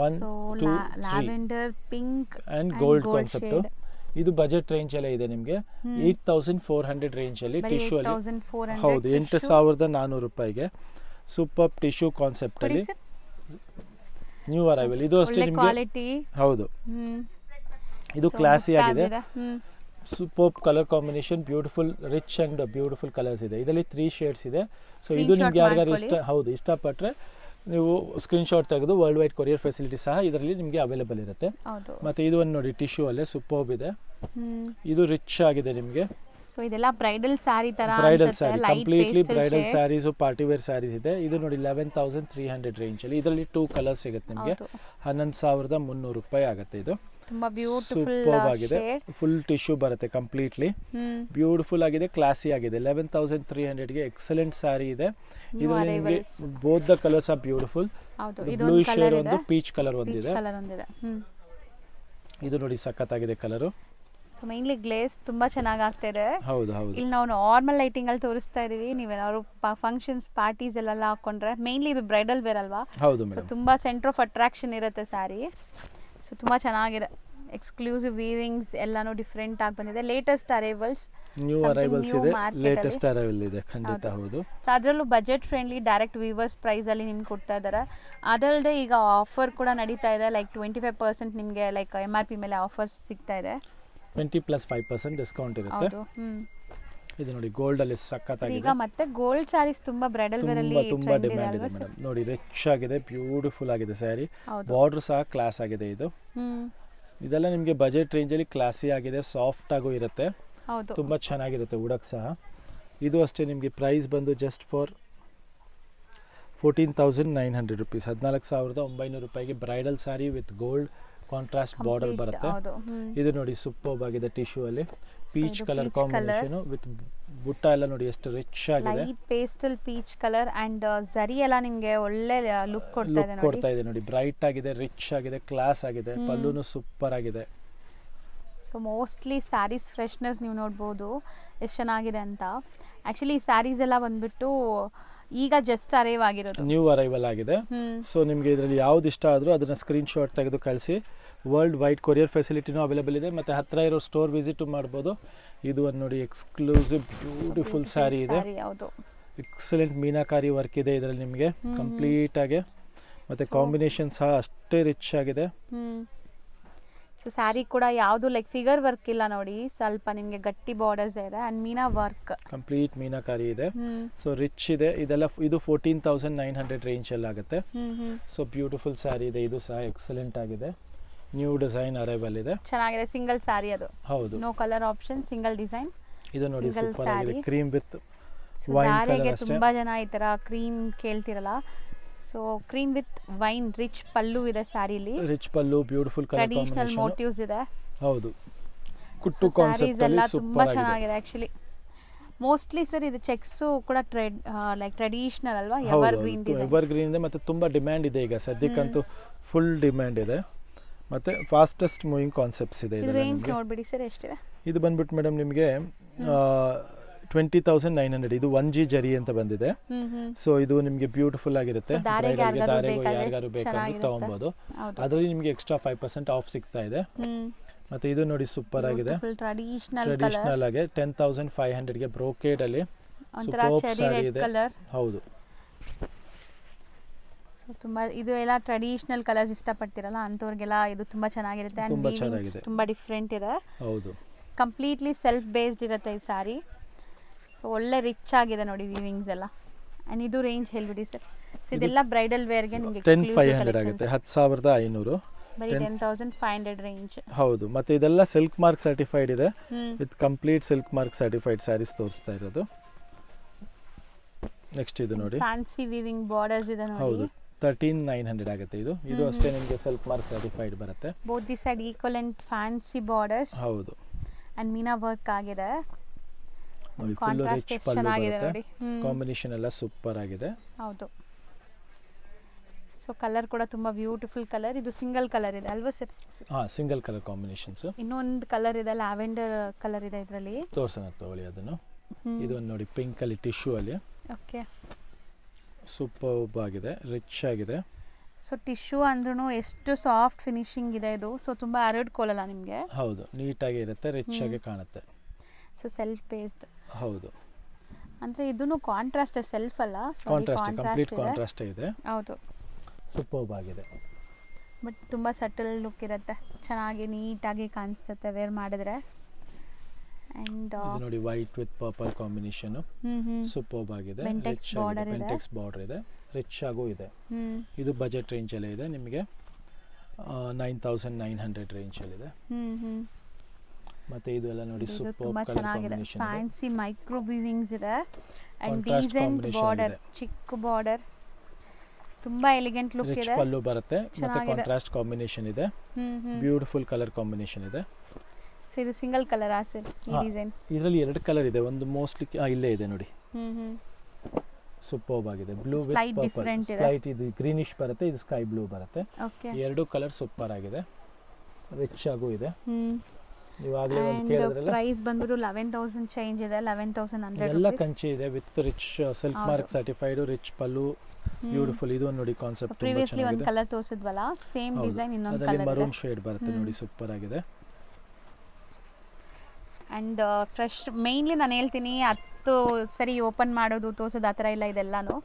1, 2, 3 ಪಿಂಕ್ ಅಂಡ್ ಗೋಲ್ಡ್ ಕಾನ್ಸೆಪ್ಟ್. ಇದು ಬಜೆಟ್ ರೇಂಜ್ ಅಲ್ಲೇ ಇದೆ ನಿಮಗೆ 8,400 ರೇಂಜ್ ಅಲ್ಲಿ ಟಿಶ್ಯೂ ಅಲ್ಲಿ. ಹೌದು, 8,400 ರೂಪಾಯಿಗೆ ಸೂಪರ್ ಟಿಶ್ಯೂ ಕಾನ್ಸೆಪ್ಟ್ ಅಲ್ಲಿ ನ್ಯೂ ಅರೈವಲ್. ಇದು ಅಷ್ಟೇ ನಿಮಗೆ. ಹೌದು, ಇದು ಕ್ಲಾಸಿ ಆಗಿದೆ, super colour combination, beautiful rich and beautiful colours ಇದೆ. ಇದರಲ್ಲಿ 3 ಶೇಡ್ಸ್ ಇದೆ. ಸೊ ಇದು ನಿಮ್ಗೆ ಯಾರಿಗಾರು ಇಷ್ಟಪಟ್ಟರೆ ನೀವು ಸ್ಕ್ರೀನ್ ಶಾಟ್ ತೆಗೆದು ವರ್ಲ್ಡ್ ವೈಡ್ ಕೊರಿಯರ್ ಫೆಸಿಲಿಟಿ ಸಹ ಇದರಲ್ಲಿ ನಿಮಗೆ ಅವೈಲೇಬಲ್ ಇರುತ್ತೆ. ಮತ್ತೆ ಇದು ಒಂದು ನೋಡಿ ಟಿಶ್ಯೂ ಅಲ್ಲೇ ಸೂಪರ್ಬ್ ಇದೆ, ಇದು ರಿಚ್ ಆಗಿದೆ ನಿಮಗೆ. ಸೊ ಇದೆಲ್ಲ ಬ್ರೈಡಲ್ ಸ್ಯಾರಿ ತರ bridal sari, completely bridal saris, party wear saris ಇದೆ. ಇದು ನೋಡಿ 11,300 ರೇಂಜ್ ಅಲ್ಲಿ. ಇದರಲ್ಲಿ 2 ಕಲರ್ಸ್ ಸಿಗುತ್ತೆ ನಿಮಗೆ. 11,300 ರೂಪಾಯಿ ಆಗುತ್ತೆ. ಇದು ತುಂಬಾ ಬ್ಯೂಟಿಫುಲ್ ಆಗಿದೆ, ಫುಲ್ ಟಿಶ್ಯೂ ಬರುತ್ತೆ, ಕಂಪ್ಲೀಟ್ಲಿ ಬ್ಯೂಟಿಫುಲ್ ಆಗಿದೆ, ಕ್ಲಾಸಿ ಆಗಿದೆ. 11,300 ಗೆ ಎಕ್ಸಲೆಂಟ್ ಸ್ಯಾರಿ ಇದೆ. ಇದರಲ್ಲಿ ನಿಮಗೆ both the colours are beautiful. Blue shade ಒಂದು, ಪೀಚ್ ಕಲರ್ ಒಂದಿದೆ. ಇದು ನೋಡಿ ಸಖತ್ತಾಗಿದೆ ಕಲರ್. ಸೊ ಮೈನ್ಲಿ ಗ್ಲೇಸ್ ತುಂಬಾ ಚೆನ್ನಾಗಿ ಆಗ್ತಾ ಇದೆ. ಹೌದು ಹೌದು. ಇಲ್ಲಿ ನಾವು ನಾರ್ಮಲ್ ಲೈಟಿಂಗ್ ಅಲ್ಲಿ ತೋರಿಸ್ತಾ ಇದೀವಿ. ನೀವೇನಾದ್ರು ಫಂಕ್ಷನ್ಸ್ ಪಾರ್ಟೀಸ್ ಎಲ್ಲ ಹಾಕೊಂಡ್ರೆ, ಮೇನ್ಲಿ ಇದು ಬ್ರೈಡಲ್ ವೇರ್ ಅಲ್ವಾ? ಹೌದು ಸೊ ಮೇಡಮ್. ತುಂಬಾ ಸೆಂಟರ್ ಆಫ್ ಅಟ್ರಾಕ್ಷನ್ ಇರುತ್ತೆ ಸ್ಯಾರಿ. ಸೊ ತುಂಬಾ ಚೆನ್ನಾಗಿದೆ. ಎಕ್ಸ್ಕ್ಲೂಸಿವ್ ವೀವಿಂಗ್ಸ್ ಎಲ್ಲಾನು ಡಿಫ್ರೆಂಟ್ ಆಗಿ ಬಂದಿದೆ. ಲೇಟೆಸ್ಟ್ ಅರೈವಲ್ಸ್, ನ್ಯೂ ಅರೈವಲ್ಸ್ ಇದೆ, ಲೇಟೆಸ್ಟ್ ಅರೈವಲ್ ಇದೆ ಖಂಡಿತ. ಹೌದು. ಸೊ ಅದರಲ್ಲೂ budget friendly direct weavers price ಅಲ್ಲಿ ನಿಮ್ಗೆ ಕೊಡ್ತಾ ಇದ್ದಾರೆ. ಅದಲ್ಲದೆ ಈಗ ಆಫರ್ ಕೂಡ ನಡೀತಾ ಇದೆ. ಲೈಕ್ 25% ನಿಮಗೆ ಲೈಕ್ MRP ಮೇಲೆ ಆಫರ್ಸ್ ಸಿಗ್ತಾ ಇದೆ. 20 + 5% ಡಿಸ್ಕೌಂಟ್ ಇರುತ್ತೆ. ಇದು ನೋಡಿ ಗೋಲ್ಡ್ ಅಲ್ಲಿ ಸಖತ್ತಾಗಿದೆ. ಈಗ ಮತ್ತೆ ಗೋಲ್ಡ್ ಸ್ಯಾರೀಸ್ ತುಂಬಾ ಬ್ರೈಡಲ್ ವೇರ್ ಅಲ್ಲಿ ತುಂಬಾ ಡಿಮ್ಯಾಂಡ್ ಇದೆ ಮೇಡಮ್. ನೋಡಿ ರಿಚ್ ಆಗಿದೆ, ಬ್ಯೂಟಿಫುಲ್ ಆಗಿದೆ ಸ್ಯಾರಿ. ಬಾರ್ಡರ್ ಸಹ ಕ್ಲಾಸ್ ಆಗಿದೆ. ಇದು ಇದೆಲ್ಲ ನಿಮಗೆ ಬಜೆಟ್ ರೇಂಜ್ ಅಲ್ಲಿ ಕ್ಲಾಸಿ ಆಗಿದೆ, ಸಾಫ್ಟ್ ಆಗು ಇರುತ್ತೆ, ತುಂಬಾ ಚೆನ್ನಾಗಿರುತ್ತೆ ಉಡಕ್ ಸಹ. ಇದು ಅಷ್ಟೇ ನಿಮಗೆ ಪ್ರೈಸ್ ಬಂದು ಜಸ್ಟ್ ಫಾರ್ 14,900 ರೂಪೀಸ್, 14,900 ರೂಪಾಯಿಗೆ bridal sari with gold contrast border ಬರುತ್ತೆ. ಇದು ನೋಡಿ ಸೂಪರ್ಬ್ ಆಗಿದೆ, ಟಿಶ್ಯೂ ಅಲ್ಲಿ ಪೀಚ್ ಕಲರ್ ಕಾಂಬಿನೇಷನ್ ವಿತ್ ಬುಟ್ಟ ಎಲ್ಲ ನೋಡಿ ಎಷ್ಟು ರಿಚ್ ಆಗಿದೆ. Light pastel peach colour and ಜರಿ ಎಲ್ಲ ನಿಮಗೆ ಒಳ್ಳೆ ಲುಕ್ ಕೊಡ್ತಾ ಇದೆ ನೋಡಿ. ಬ್ರೈಟ್ ಆಗಿದೆ, ರಿಚ್ ಆಗಿದೆ, ಕ್ಲಾಸ್ ಆಗಿದೆ. ಪಲ್ಲುನು ಸೂಪರ್ ಆಗಿದೆ. ಸೊ ಮೋಸ್ಟ್ಲಿ ಸ್ಯಾರೀಸ್ ಫ್ರೆಶ್ನೆಸ್ ನೀವು ನೋಡ್ಬೋದು ಎಷ್ಟು ಚೆನ್ನಾಗಿದೆ ಅಂತ. ಆಕ್ಚುಲಿ ಈ ಸ್ಯಾರೀಸ್ ಎಲ್ಲ ಬಂದ್ಬಿಟ್ಟು ಈಗ ಜಸ್ಟ್ ಅರೈವ್ ಆಗಿರೋದು, ನ್ಯೂ ಅರೈವಲ್ ಆಗಿದೆ. ಸೊ ನಿಮಗೆ ಇದರಲ್ಲಿ ಯಾವ್ದು ಇಷ್ಟ ಆದ್ರೂ ಅದನ್ನ ಸ್ಕ್ರೀನ್ ಶಾಟ್ ತೆಗೆದು ಕಳಿಸಿ. ವರ್ಲ್ಡ್ ವೈಡ್ ಕೊರಿಯರ್ ಫೆಸಿಲಿಟಿನೂ ಅವೈಲೇಬಲ್ ಇದೆ. ಮತ್ತೆ ಹತ್ರ ಇರೋ ಸ್ಟೋರ್ ವಿಸಿಟ್ ಮಾಡ್ಬೋದು. ಇದು ಒಂದು ನೋಡಿ ಎಕ್ಸ್ಕ್ಲೂಸಿವ್ ಬ್ಯೂಟಿಫುಲ್ ಸ್ಯಾರಿ ಇದೆ. ಎಕ್ಸಲೆಂಟ್ ಮೀನಾಕಾರಿ ವರ್ಕ್ ಇದೆ ಇದರಲ್ಲಿ ನಿಮಗೆ ಕಂಪ್ಲೀಟ್ ಆಗಿ. ಮತ್ತೆ ಕಾಂಬಿನೇಷನ್ ಸಹ ಅಷ್ಟೇ ರಿಚ್ ಆಗಿದೆ. ಸೊ ಸ್ಯಾರಿ ಕೂಡ ಯಾವುದು ಲೈಕ್ ಫಿಗರ್ ವರ್ಕ್ ಇಲ್ಲ ನೋಡಿ, ಸ್ವಲ್ಪ ನಿಮಗೆ ಗಟ್ಟಿ ಬಾರ್ಡರ್ಸ್ ಇದೆ and meena work, complete meenakari ಇದೆ. ಸೊ ರಿಚ್ ಇದೆ ಇದೆಲ್ಲ. ಇದು 14,900 ರೇಂಜ್ ಅಲ್ಲಿ ಆಗುತ್ತೆ. ಸೊ ಬ್ಯೂಟಿಫುಲ್ ಸ್ಯಾರಿ ಇದೆ. ಇದು ಸಹ ಎಕ್ಸಲೆಂಟ್ ಆಗಿದೆ, ನ್ಯೂ ಡಿಸೈನ್ ಅರೈವಲ್ ಇದೆ, ಚೆನ್ನಾಗಿದೆ. ಸಿಂಗಲ್ ಸ್ಯಾರಿ ಅದು, ಹೌದು, no colour option, single design. ಇದು ನೋಡಿ ಸೂಪರ್ ಆಗಿದೆ, ಕ್ರೀಮ್ ವಿತ್ ವೈನ್ ಕಲರ್ ಅಷ್ಟೇ. ತುಂಬಾ ಜನ ಈ ತರ ಕ್ರೀಮ್ ಕೇಳ್ತಿರಲ್ಲ. So cream with wine rich pallu ಇದೆ ಸ್ಯಾರಿಲಿ. Rich pallu, beautiful colour combination, traditional motifs ಇದೆ. ಹೌದು, ಕುಟ್ಟು ಕಾನ್ಸೆಪ್ಟ್ ಅಲ್ಲಿ ತುಂಬಾ ಚೆನ್ನಾಗಿದೆ ಆಕ್ಚುಲಿ. ಮೋಸ್ಟ್ಲಿ ಸರ್ ಇದು ಚೆಕ್ಸ್ ಕೂಡ ಲೈಕ್ ಟ್ರೆಡಿಷನಲ್ ಅಲ್ವಾ? Evergreen design, evergreen ಇದೆ. ಮತ್ತೆ ತುಂಬಾ ಡಿಮ್ಯಾಂಡ್ ಇದೆ ಈಗ ಸದ್ಯಕ್ಕಂತೂ, ಫುಲ್ ಡಿಮ್ಯಾಂಡ್ ಇದೆ. ಮತ್ತೆ ಫಾಸ್ಟೆಸ್ಟ್ ಮೂವಿಂಗ್ ಕಾನ್ಸೆಪ್ಟ್ಸ್ ಇದೆ. ಇದು ರೇಂಜ್ ನೋಡ್ಬಿಡಿ ಸರ್ ಎಷ್ಟಿದೆ. ಇದು ಬಂದ್ಬಿಟ್ಟು ಮೇಡಮ್ ನಿಮಗೆ 20,900. ಇದು 1G ಜರಿ ಅಂತ ಬಂದಿದೆ. ಸೊ ಇದು ನಿಮಗೆ ಬ್ಯೂಟಿಫುಲ್ ಆಗಿರುತ್ತೆ. ಯಾರಿಗಾರು ಬೇಕಾದ್ರೆ ತಗೊಬಹುದು. ಅದರಲ್ಲಿ ನಿಮಗೆ ಎಕ್ಸ್ಟ್ರಾ 5% ಆಫ್ ಸಿಗ್ತಾ ಇದೆ. ಮತ್ತೆ ಇದು ನೋಡಿ ಸೂಪರ್ ಆಗಿದೆ, ಟ್ರೆಡಿಷನಲ್ ಆಗಿ 10,500 ಗೆ ಬ್ರೋಕೇಡ್ ಅಲ್ಲಿ ಸೂಪರ್ ಸ್ಯಾರಿ ಇದೆ. ಹೌದು, ತುಂಬಾ ಇದು ಎಲ್ಲ ಟ್ರೆಡಿಷನಲ್ ಕಲರ್ಸ್ ಇಷ್ಟಪಡ್ತಿರಲ್ಲ ಅಂತವ್ರಿಗೆಲ್ಲ ಇದು ತುಂಬಾ ಚೆನ್ನಾಗಿರುತ್ತೆ. ಅಂಡ್ ತುಂಬಾ ಡಿಫ್ರೆಂಟ್ ಇದೆ. ಹೌದು, ಕಂಪ್ಲೀಟ್ಲಿ ಸೆಲ್ಫ್ ಬೇಸ್ಡ್ ಇರುತ್ತೆ ಈ ಸ್ಯಾರಿ. ಸೊ ಒಳ್ಳೆ ರಿಚ್ ಆಗಿದೆ ನೋಡಿ ವೀವಿಂಗ್ಸ್ ಎಲ್ಲ. ಅಂಡ್ ಇದು ರೇಂಜ್ ಹೇಳ್ಬಿಡಿ ಸರ್. ಸೊ ಇದೆಲ್ಲ ಬ್ರೈಡಲ್ ವೇರ್ ಗೆ ನಿಮಗೆ 10,500 ಆಗುತ್ತೆ, 10,500, ಬರೀ 10,500 ರೇಂಜ್. ಹೌದು, ಮತ್ತೆ ಇದೆಲ್ಲ ಸಿಲ್ಕ್ ಮಾರ್ಕ್ ಸರ್ಟಿಫೈಡ್ ಇದೆ, with complete silk mark certified saris ತೋರಿಸ್ತಾ ಇರೋದು. ನೆಕ್ಸ್ಟ್ ಇದು ನೋಡಿ ಫ್ಯಾನ್ಸಿ ವೀವಿಂಗ್ ಬಾರ್ಡರ್ಸ್ ಇದೆ ನೋಡಿ. ಹೌದು, 13,900 ಆಗುತ್ತೆ. ಇದು ಅಷ್ಟೇ ನಿಮಗೆ ಸಿಲ್ಕ್ ಮಾರ್ಕ್ ಸರ್ಟಿಫೈಡ್ ಬರುತ್ತೆ. Both the side equivalent fancy borders. ಹೌದು, ಅಂಡ್ ಮೀನಾ ವರ್ಕ್ ಆಗಿದೆ. ನೋಡಿ ಫುಲ್ ರಿಚ್ ಪಲ್ಲು ಬರುತ್ತೆ. ಕಾಂಬಿನೇಷನ್ ಎಲ್ಲ ಸೂಪರ್ ಆಗಿದೆ. ಹೌದು. ಸೊ ಕಲರ್ ಕೂಡ ತುಂಬಾ ಬ್ಯೂಟಿಫುಲ್ ಕಲರ್. ಇದು ಸಿಂಗಲ್ ಕಲರ್ ಇದೆ ಅಲ್ವಾ ಸರ್? ಹಾ, ಸಿಂಗಲ್ ಕಲರ್ ಕಾಂಬಿನೇಷನ್ಸ್. ಇನ್ನೊಂದು ಕಲರ್ ಇದೆ, ಲ್ಯಾವೆಂಡರ್ ಕಲರ್ ಇದೆ ಇದರಲ್ಲಿ. ತೋರ್ಸೋಣ ತಗೊಳ್ಳಿ ಅದನ್ನು. ಇದು ಒಂದು ನೋಡಿ ಪಿಂಕ್ ಅಲ್ಲಿ ಟಿಶ್ಯೂ ಅಲ್ಲಿ. ಓಕೆ, ಸೂಪರ್ ಆಗಿದೆ, ರಿಚ್ ಆಗಿದೆ. ಸೊ ಟಿಶ್ಯೂ ಅಂದ್ರೂ ಎಷ್ಟು ಸಾಫ್ಟ್ ಫಿನಿಶಿಂಗ್ ಇದೆ ಇದು. ಸೊ ತುಂಬಾ ಹರಡ್ಕೊಳ್ಳಲ್ಲ ನಿಮಗೆ. ಹೌದು, ನೀಟಾಗಿ ಇರುತ್ತೆ, ರಿಚ್ ಆಗಿ ಕಾಣುತ್ತೆ. So self based. ಹೌದು, ಅಂದ್ರೆ ಇದನ್ನು ಕಾಂಟ್ರಾಸ್ಟ್ ಸೆಲ್ಫ್ ಅಲ್ಲ, ಕಾಂಟ್ರಾಸ್ಟ್, ಕಂಪ್ಲೀಟ್ ಕಾಂಟ್ರಾಸ್ಟ್ ಇದೆ. ಹೌದು, ಸೂಪರ್ ಆಗಿದೆ. ಬಟ್ ತುಂಬಾ ಸಟಲ್ ಲುಕ್ ಇರುತ್ತೆ, ಚೆನ್ನಾಗಿ ನೀಟಾಗಿ ಕಾಣಿಸುತ್ತೆ ವೇರ್ ಮಾಡಿದ್ರೆ. ಅಂಡ್ ಇದು ನೋಡಿ white with purple combination, super ಆಗಿದೆ. ಬೆಂಟೆಕ್ಸ್ ಬಾರ್ಡರ್ ಇದೆ, ರಿಚ್ ಆಗು ಇದೆ. ಇದು ಬಜೆಟ್ ರೇಂಜ್ ಅಲ್ಲಿ ಇದೆ ನಿಮಗೆ, 9,900 ರೇಂಜ್ ಅಲ್ಲಿ ಇದೆ. ಮತ್ತೆ ಇದು ಎಲ್ಲ ನೋಡಿ ಇದು ಸೂಪರ್ ತುಂಬಾ ಕಲರ್ ಚೆನ್ನಾಗಿದೆ, ಕಾಂಬಿನೇಷನ್ ಫ್ಯಾನ್ಸಿ ಮೈಕ್ರೋ ವೀವಿಂಗ್ಸ್ ಇದೆ and Contrast decent combination border, ಇದೆ. ಚಿಕ್ಕ ಬಾರ್ಡರ್, ತುಂಬಾ ಎಲಿಗೆಂಟ್ ಲುಕ್ ರಿಚ್ ಇದೆ. ಪಲ್ಲು ಬರುತ್ತೆ ಮತ್ತೆ ಚೆನ್ನಾಗಿದೆ. ಕಾಂಟ್ರಾಸ್ಟ್ ಕಾಂಬಿನೇಷನ್ ಇದೆ, ಹ್ಮ್ ಬ್ಯೂಟಿಫುಲ್ ಕಲರ್ ಕಾಂಬಿನೇಷನ್ ಇದೆ. ಸೊ ಇದು ಸಿಂಗಲ್ ಕಲರ್ ಸರ್ ಈ ಡಿಸೈನ್? ಇದರಲ್ಲಿ 2 ಕಲರ್ ಇದೆ, ಒಂದು ಮೋಸ್ಟ್ಲಿ ಇಲ್ಲೇ ಇದೆ ನೋಡಿ, ಹ್ಮ್ ಸೂಪರ್ಬ್ ಆಗಿದೆ. Blue with Slight purple, different ಇದೆ. ಸ್ಲೈಟ್ ಇದು ಗ್ರೀನಿಶ್ ಬರುತ್ತೆ, ಇದು ಸ್ಕೈ ಬ್ಲೂ ಬರುತ್ತೆ. ಓಕೆ. 2 ಕಲರ್ ಸೂಪರ್ ಆಗಿದೆ, ರಿಚ್ ಆಗು ಇದೆ. ಇವಾಗಲೇ ಒಂದು ಅಂಡ್ ಕೇಳಿದ್ರಲ್ಲ, ಪ್ರೈಸ್ ಬಂದ್ಬಿಟ್ಟು 11,000 ಚೇಂಜ್ ಇದೆ, 11,100 ಎಲ್ಲ rupees. ಕಂಚಿ ಇದೆ with rich silk mark certified, rich pallu, beautiful. ಇದು ನೋಡಿ ಕಾನ್ಸೆಪ್ಟ್ ತುಂಬಾ ಪ್ರಿವಿಯಸ್ಲಿ ಒಂದು ಚೆನ್ನಾಗಿದೆ. ಕಲರ್ ತೋರಿಸಿದ್ವಲ್ಲ, ಸೇಮ್ ಡಿಸೈನ್ ಇನ್ನೊಂದು ಅದರಲ್ಲಿ ಕಲರ್ ಇದೆ. ಮರೂನ್ ಶೇಡ್ ಬರುತ್ತೆ ನೋಡಿ, ಸೂಪರ್ ಆಗಿದೆ. ಅಂಡ್ ಫ್ರೆಶ್, ಮೇನ್ಲಿ ನಾನು ಹೇಳ್ತೀನಿ 10 ಸರಿ ಓಪನ್ ಮಾಡೋದು ತೋರಿಸೋದು ಆ ಥರ ಇಲ್ಲ, ಇದೆಲ್ಲಾನು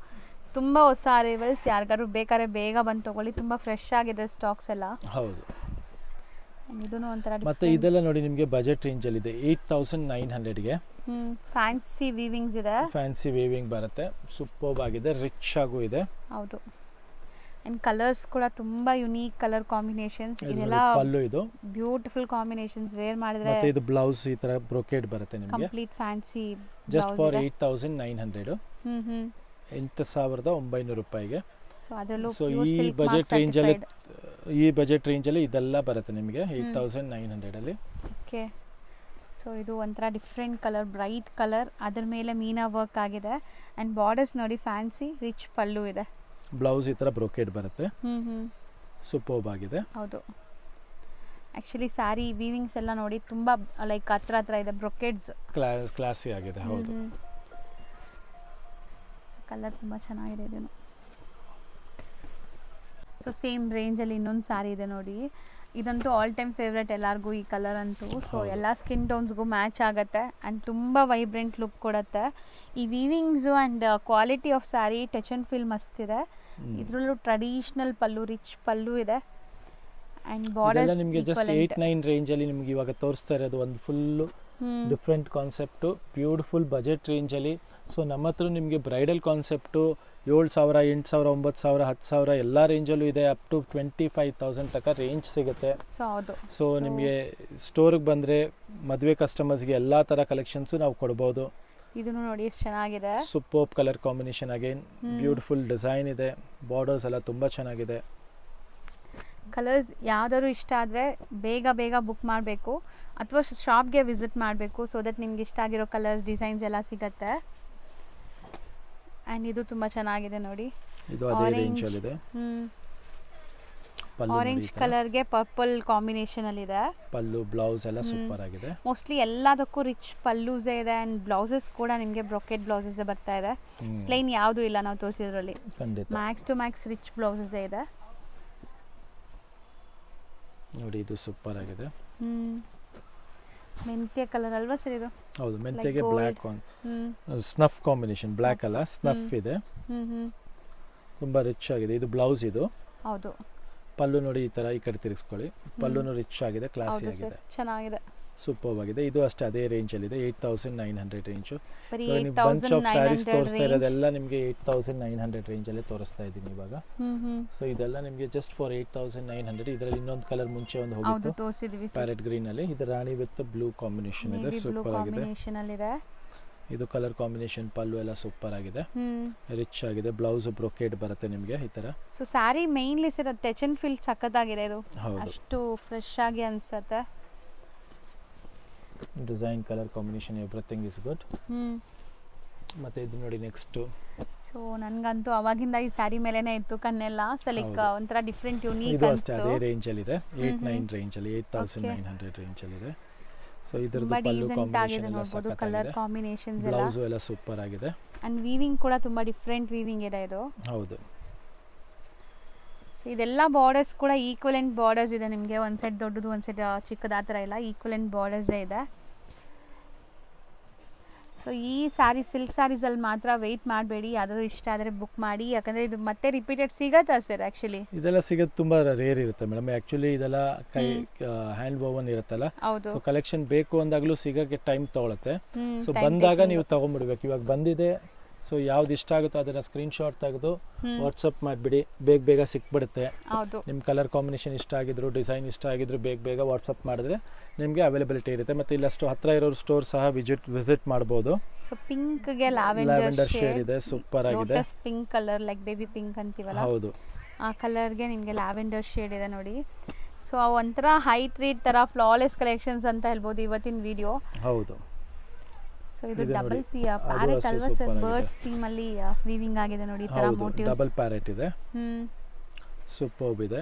ತುಂಬ ಹೊಸ ಅರೈವಲ್ಸ್. ಯಾರಿಗಾದ್ರು ಬೇಕಾದ್ರೆ ಬೇಗ ಬಂದು ತೊಗೊಳ್ಳಿ, ತುಂಬ ಫ್ರೆಶ್ ಆಗಿದೆ ಸ್ಟಾಕ್ಸ್ ಎಲ್ಲ. ಹೌದು. ಇದೂ ಒಂಥರ ಮತ್ತೆ ಇದೆಲ್ಲ ನೋಡಿ ನಿಮಗೆ ಬಜೆಟ್ ರೇಂಜ್ ಅಲ್ಲಿ ಇದೆ, 8,900 ಗೆ. ಫ್ಯಾನ್ಸಿ ವೀವಿಂಗ್ಸ್ ಇದೆ, ಫ್ಯಾನ್ಸಿ ವೀವಿಂಗ್ ಬರುತ್ತೆ, ಸೂಪರ್ಬ್ ಆಗಿದೆ, ರಿಚ್ ಆಗು ಇದೆ. ಹೌದು. ಅಂಡ್ ಕಲರ್ಸ್ ಕೂಡ ತುಂಬಾ ಯುನೀಕ್ ಕಲರ್ ಕಾಂಬಿನೇಷನ್ಸ್, ಇದೆಲ್ಲ ಪಲ್ಲು, ಇದು ಬ್ಯೂಟಿಫುಲ್ ಕಾಂಬಿನೇಷನ್ಸ್. ವೇರ್ ಮಾಡಿದ್ರೆ ಮತ್ತೆ ಇದು ಬ್ಲೌಸ್ ಈ ತರ ಬ್ರೊಕೇಡ್ ಬರುತ್ತೆ ನಿಮಗೆ, ಕಂಪ್ಲೀಟ್ ಫ್ಯಾನ್ಸಿ ಜಸ್ಟ್ ಫಾರ್ 8,900, 8,900 ರೂಪಾಯಿಗೆ. ಸೊ ಅದರಲ್ಲೂ ಸೊ ಈ ಬಜೆಟ್ ರೇಂಜ್ ಅಲ್ಲಿ ಇದೆಲ್ಲ ಬರುತ್ತೆ ನಿಮಗೆ 8,900 ಅಲ್ಲಿ. ಓಕೆ. ಸೊ ಇದು ಒಂಥರ ಡಿಫ್ರೆಂಟ್ ಕಲರ್, ಬ್ರೈಟ್ ಕಲರ್, ಅದ್ರ ಮೇಲೆ ಮೀನಾ ವರ್ಕ್ ಆಗಿದೆ. ಅಂಡ್ ಬಾರ್ಡರ್ಸ್ ನೋಡಿ ಫ್ಯಾನ್ಸಿ ರಿಚ್ ಪಲ್ಲು ಇದೆ, ಬ್ಲೌಸ್ ಈ ತರ ಬ್ರೊಕೇಡ್ ಬರುತ್ತೆ, ಸೂಪರ್ಬ್ ಆಗಿದೆ. ಹೌದು. ಆ್ಯಕ್ಚುಲಿ ಸ್ಯಾರಿ ವೀವಿಂಗ್ಸ್ ಎಲ್ಲ ನೋಡಿ ತುಂಬ ಲೈಕ್ ಹತ್ರ ಇದೆ, ಬ್ರೊಕೇಡ್ಸ್ ಕ್ಲಾಸಿ ಆಗಿದೆ. ಹೌದು. ಕಲರ್ ತುಂಬ ಚೆನ್ನಾಗಿದೆ ಇದನ್ನು. ಸೊ ಸೇಮ್ ರೇಂಜಲ್ಲಿ ಇನ್ನೊಂದು ಸ್ಯಾರಿ ಇದೆ ನೋಡಿ, ಇದಂತೂ ಆಲ್ ಟೈಮ್ ಫೇವ್ರೆಟ್ ಎಲ್ಲರಿಗೂ ಈ ಕಲರ್ ಅಂತೂ. ಸೊ ಎಲ್ಲ ಸ್ಕಿನ್ ಟೋನ್ಸ್ಗೂ ಮ್ಯಾಚ್ ಆಗುತ್ತೆ ಆ್ಯಂಡ್ ತುಂಬ ವೈಬ್ರೆಂಟ್ ಲುಕ್ ಕೊಡುತ್ತೆ. ಈ weavings and quality of saree touch and feel ಮಸ್ತ್ ಇದೆ. ಇದರಲ್ಲೂ ಟ್ರೆಡಿಷನಲ್ ಪಲ್ಲು, ರಿಚ್ ಪಲ್ಲು ಇದೆ ಆ್ಯಂಡ್ ಬಾರ್ಡರ್ಸ್ ನಿಮಗೆ ಜಸ್ಟ್ 8-9 ರೇಂಜ್ ಅಲ್ಲಿ ನಿಮಗೆ ಇವಾಗ ತೋರಿಸ್ತಾ ಇರೋದು ಒಂದು full different concept, beautiful budget range ಅಲ್ಲಿ. ಸೊ ನಮ್ಮ ಹತ್ರ ನಿಮಗೆ ಬ್ರೈಡಲ್ ಕಾನ್ಸೆಪ್ಟು 7,000, 8,000, 9,000, 10,000 ಎಲ್ಲ ರೇಂಜಲ್ಲೂ ಇದೆ, ಅಪ್ ಟು 25,000 ತನಕ ರೇಂಜ್ ಸಿಗುತ್ತೆ. ಸೊ ನಿಮಗೆ ಸ್ಟೋರ್ಗೆ ಬಂದರೆ ಮದುವೆ ಕಸ್ಟಮರ್ಸ್ಗೆ ಎಲ್ಲ ಥರ ಕಲೆಕ್ಷನ್ಸು ನಾವು ಕೊಡ್ಬೋದು. ಇದನ್ನು ನೋಡಿ ಎಷ್ಟು ಚೆನ್ನಾಗಿದೆ, super colour combination, again beautiful design ಇದೆ, ಬಾರ್ಡರ್ಸ್ ಎಲ್ಲ ತುಂಬ ಚೆನ್ನಾಗಿದೆ. ಕಲರ್ಸ್ ಯಾವ್ದಾದ್ರು ಇಷ್ಟ ಆದರೆ ಬೇಗ ಬುಕ್ ಮಾಡಬೇಕು ಅಥವಾ ಶಾಪ್ಗೆ ವಿಸಿಟ್ ಮಾಡಬೇಕು, ಸೊ ದಟ್ ನಿಮ್ಗೆ ಇಷ್ಟ ಆಗಿರೋ ಕಲರ್ಸ್ ಡಿಸೈನ್ಸ್ ಎಲ್ಲ ಸಿಗುತ್ತೆ. ಆ್ಯಂಡ್ ಇದು ತುಂಬ ಚೆನ್ನಾಗಿದೆ ನೋಡಿ, ಇದು ಅದೇ ರೇಂಜ್ ಅಲ್ಲಿ ಇದೆ. ಆರೆಂಜ್ ಕಲರ್ಗೆ ಪರ್ಪಲ್ ಕಾಂಬಿನೇಷನ್ ಅಲ್ಲಿ ಇದೆ. ಪಲ್ಲು ಬ್ಲೌಸ್ ಎಲ್ಲ ಸೂಪರ್ ಆಗಿದೆ. ಮೋಸ್ಟ್ಲಿ ಎಲ್ಲದಕ್ಕೂ ರಿಚ್ ಪಲ್ಲೂಸೇ ಇದೆ ಆ್ಯಂಡ್ ಬ್ಲೌಸಸ್ ಕೂಡ ನಿಮಗೆ ಬ್ರೊಕೆಟ್ ಬ್ಲೌಸಸ್ ಬರ್ತಾ ಇದೆ, ಪ್ಲೇನ್ ಯಾವುದೂ ಇಲ್ಲ ನಾವು ತೋರಿಸಿದ್ರಲ್ಲಿ. Max to max rich blouses ಇದೆ ನೋಡಿ, ಇದು ಸೂಪರ್ ಆಗಿದೆ. ಮೆಂತ್ಯ ಕಲರ್ ಅಲ್ವಾ ಸರ್ ಇದು? ಹೌದು, ಮೆಂತ್ಯಗೆ ಬ್ಲ್ಯಾಕ್ ಸ್ನಫ್ ಕಾಂಬಿನೇಷನ್, ಬ್ಲ್ಯಾಕ್ ಅಲ್ಲ ಸ್ನಫ್ ಇದೆ, ತುಂಬಾ ರಿಚ್ ಆಗಿದೆ. ಇದು ಬ್ಲೌಸ್, ಇದು ಹೌದು. ಪಲ್ಲು ನೋಡಿ ಈ ತರ ಈ ಕಡೆ ತಿರುಗಿಸ್ಕೊಳ್ಳಿ, ಪಲ್ಲುನು ರಿಚ್ ಆಗಿದೆ, ಕ್ಲಾಸಿ ಆಗಿದೆ, ಚೆನ್ನಾಗಿದೆ, ಸೂಪರ್ ಆಗಿದೆ. ಇದು ಅಷ್ಟೇ ಅದೇ ರೇಂಜ್ ಅಲ್ಲಿ ಇದೆ, 8,900 ರೇಂಜ್. ಬಂಚ್ ಆಫ್ ಸ್ಯಾರೀಸ್ ತೋರಿಸ್ತಾ ಇರೋದೆಲ್ಲ ನಿಮಗೆ 8,900 ರೇಂಜ್ ಅಲ್ಲಿ ತೋರಿಸ್ತಾ ಇದ್ದೀನಿ ಇವಾಗ. ಸೊ ಇದೆಲ್ಲ ನಿಮಗೆ ಜಸ್ಟ್ ಫಾರ್ 8,900. ಇದರಲ್ಲಿ ಇನ್ನೊಂದು ಕಲರ್ ಮುಂಚೆ ಒಂದು ಹೋಗಿತ್ತು ಪ್ಯಾರೆಟ್ ಗ್ರೀನ್ ಅಲ್ಲಿ, ಇದು ರಾಣಿ ವಿತ್ ಬ್ಲೂ ಕಾಂಬಿನೇಷನ್ ಇದೆ, ಸೂಪರ್ ಆಗಿದೆ. ಇದು ಕಲರ್ ಕಾಂಬಿನೇಷನ್, ಪಲ್ಲು ಎಲ್ಲ ಸೂಪರ್ ಆಗಿದೆ, ರಿಚ್ ಆಗಿದೆ. ಬ್ಲೌಸ್ ಬ್ರೊಕೇಡ್ ಬರುತ್ತೆ ನಿಮಗೆ ಈ ತರ. So sari mainly sir touch and feel ಸಖತ್ತಾಗಿದೆ, ಇದು ಅಷ್ಟು ಫ್ರೆಶ್ ಆಗಿ ಅನ್ಸುತ್ತೆ. Design, colour combination, everything is good. ಮತ್ತೆ ಇದು ನೋಡಿ ನೆಕ್ಸ್ಟ್. ಸೊ ನನಗಂತೂ ಅವಾಗಿಂದ ಈ ಸ್ಯಾರಿ ಮೇಲೆನೇ ಇತ್ತು ಕಣ್ಣೆಲ್ಲ, ಸೊ ಲೈಕ್ ಒಂಥರ ಡಿಫ್ರೆಂಟ್ ಯುನೀಕ್ ಇದು ಅಷ್ಟೇ ಅದೇ ರೇಂಜ್ ಅಲ್ಲಿ ಇದೆ, 8-9 ರೇಂಜ್ ಅಲ್ಲಿ, 8,900 ರೇಂಜ್ ಅಲ್ಲಿ ಇದೆ. ಸೊ ಇದರದ್ದು ಪಲ್ಲು ಕಾಂಬಿನೇಷನ್ ಎಲ್ಲ ಸಖತ್ತಾಗಿದೆ, ಕಲರ್ ಕಾಂಬಿನೇಷನ್ಸ್ ಎಲ್ಲ, ಬ್ಲೌಸ್ ಎಲ್ಲ ಸೂಪರ್ ಆಗಿದೆ. ಅಂಡ್ ವೀವಿಂಗ್ ಕೂಡ ತುಂಬಾ ಡಿಫ್ರೆಂಟ್ ವೀವಿಂಗ್ ಇದೆ ಇದು. ಹೌದು. ಸೊ ಇದೆಲ್ಲ ಬಾರ್ಡರ್ಸ್ ಕೂಡ ಈಕ್ವಲೆಂಟ್ ಬಾರ್ಡರ್ಸ್ ಇದೆ ನಿಮಗೆ, ಒಂದು ಸೈಡ್ ದೊಡ್ಡದು ಒಂದು ಸೈಡ್ ಚಿಕ್ಕದು ಆ ಥರ ಇಲ್ಲ, ಈಕ್ವಲೆಂಟ್ ಬಾರ್ಡರ್ಸೇ ಇದೆ. ಸೊ ಈ ಸ್ಯಾರಿ ಸಿಲ್ಕ್ ಸ್ಯಾರೀಸಲ್ಲಿ ಮಾತ್ರ ವೆಯ್ಟ್ ಮಾಡಬೇಡಿ, ಯಾವ್ದಾದ್ರು ಇಷ್ಟ ಆದರೆ ಬುಕ್ ಮಾಡಿ, ಯಾಕಂದರೆ ಇದು ಮತ್ತೆ ರಿಪೀಟೆಡ್ ಸಿಗತ್ತಾ ಸರ್? ಆ್ಯಕ್ಚುಲಿ ಇದೆಲ್ಲ ಸಿಗೋದು ತುಂಬ ರೇರ್ ಇರುತ್ತೆ ಮೇಡಮ್. ಆ್ಯಕ್ಚುಲಿ ಇದೆಲ್ಲ ಕೈ ಹ್ಯಾಂಡ್ ವೋವನ್ ಇರುತ್ತಲ್ಲ, ಹೌದು. ಸೊ ಕಲೆಕ್ಷನ್ ಬೇಕು ಅಂದಾಗಲೂ ಸಿಗೋಕ್ಕೆ ಟೈಮ್ ತೊಗೊಳುತ್ತೆ. ಸೊ ಬಂದಾಗ ನೀವು ತೊಗೊಂಡ್ಬಿಡ್ಬೇಕು. ಇವಾಗ ಬಂದಿದೆ, ಸೊ ಯಾವ್ದು ಇಷ್ಟ ಆಗುತ್ತೋ ಅದನ್ನ ಸ್ಕ್ರೀನ್ಶಾಟ್ ತೆಗೆದು ವಾಟ್ಸಪ್ ಮಾಡಿಬಿಡಿ, ಬೇಗ ಸಿಕ್ಬಿಡುತ್ತೆ. ನಿಮ್ಮ ಕಲರ್ ಕಾಂಬಿನೇಷನ್ ಇಷ್ಟ ಆಗಿದ್ರು, ಡಿಸೈನ್ ಇಷ್ಟ ಆಗಿದ್ರು ಬೇಗ ವಾಟ್ಸಪ್ ಮಾಡಿದ್ರೆ ನಿಮಗೆ ಅವೈಲಬಿಲಿಟಿ ಇರುತ್ತೆ. ಮತ್ತು ಇಲ್ಲಷ್ಟು ಹತ್ರ ಇರೋ ಸ್ಟೋರ್ ಸಹ ವಿಸಿಟ್ ಮಾಡ್ಬೋದು. ಸೊ ಪಿಂಕ್ಗೆ ಲ್ಯಾವೆಂಡರ್ ಶೇಡ್ ಇದೆ, ಸೂಪರ್ ಆಗಿದೆ. Lotus pink colour, like baby pink ಅಂತೀವಲ್ಲ, ಹೌದು, ಆ ಕಲರ್ಗೆ ನಿಮಗೆ ಲ್ಯಾವೆಂಡರ್ ಶೇಡ್ ಇದೆ ನೋಡಿ. ಸೊ ಒಂಥರ ಹೈ ಟ್ರೀಟ್ ಥರ ಫ್ಲಾಲೆಸ್ ಕಲೆಕ್ಷನ್ಸ್ ಅಂತ ಹೇಳ್ಬೋದು ಇವತ್ತಿನ ವಿಡಿಯೋ. ಹೌದು. ಸೊ ಇದು ಡಬಲ್ ಪ್ಯಾರೆಟ್ ಅಲ್ವಾ ಸರ್, ಬರ್ಡ್ಸ್ ಥೀಮ್ ಅಲ್ಲಿ ವೀವಿಂಗ್ ಆಗಿದೆ ನೋಡಿ, ಈ ತರ ಮೋಟಿವ್ಸ್. ಡಬಲ್ ಪ್ಯಾರೆಟ್ ಇದೆ, ಸೂಪರ್ಬ್ ಇದೆ.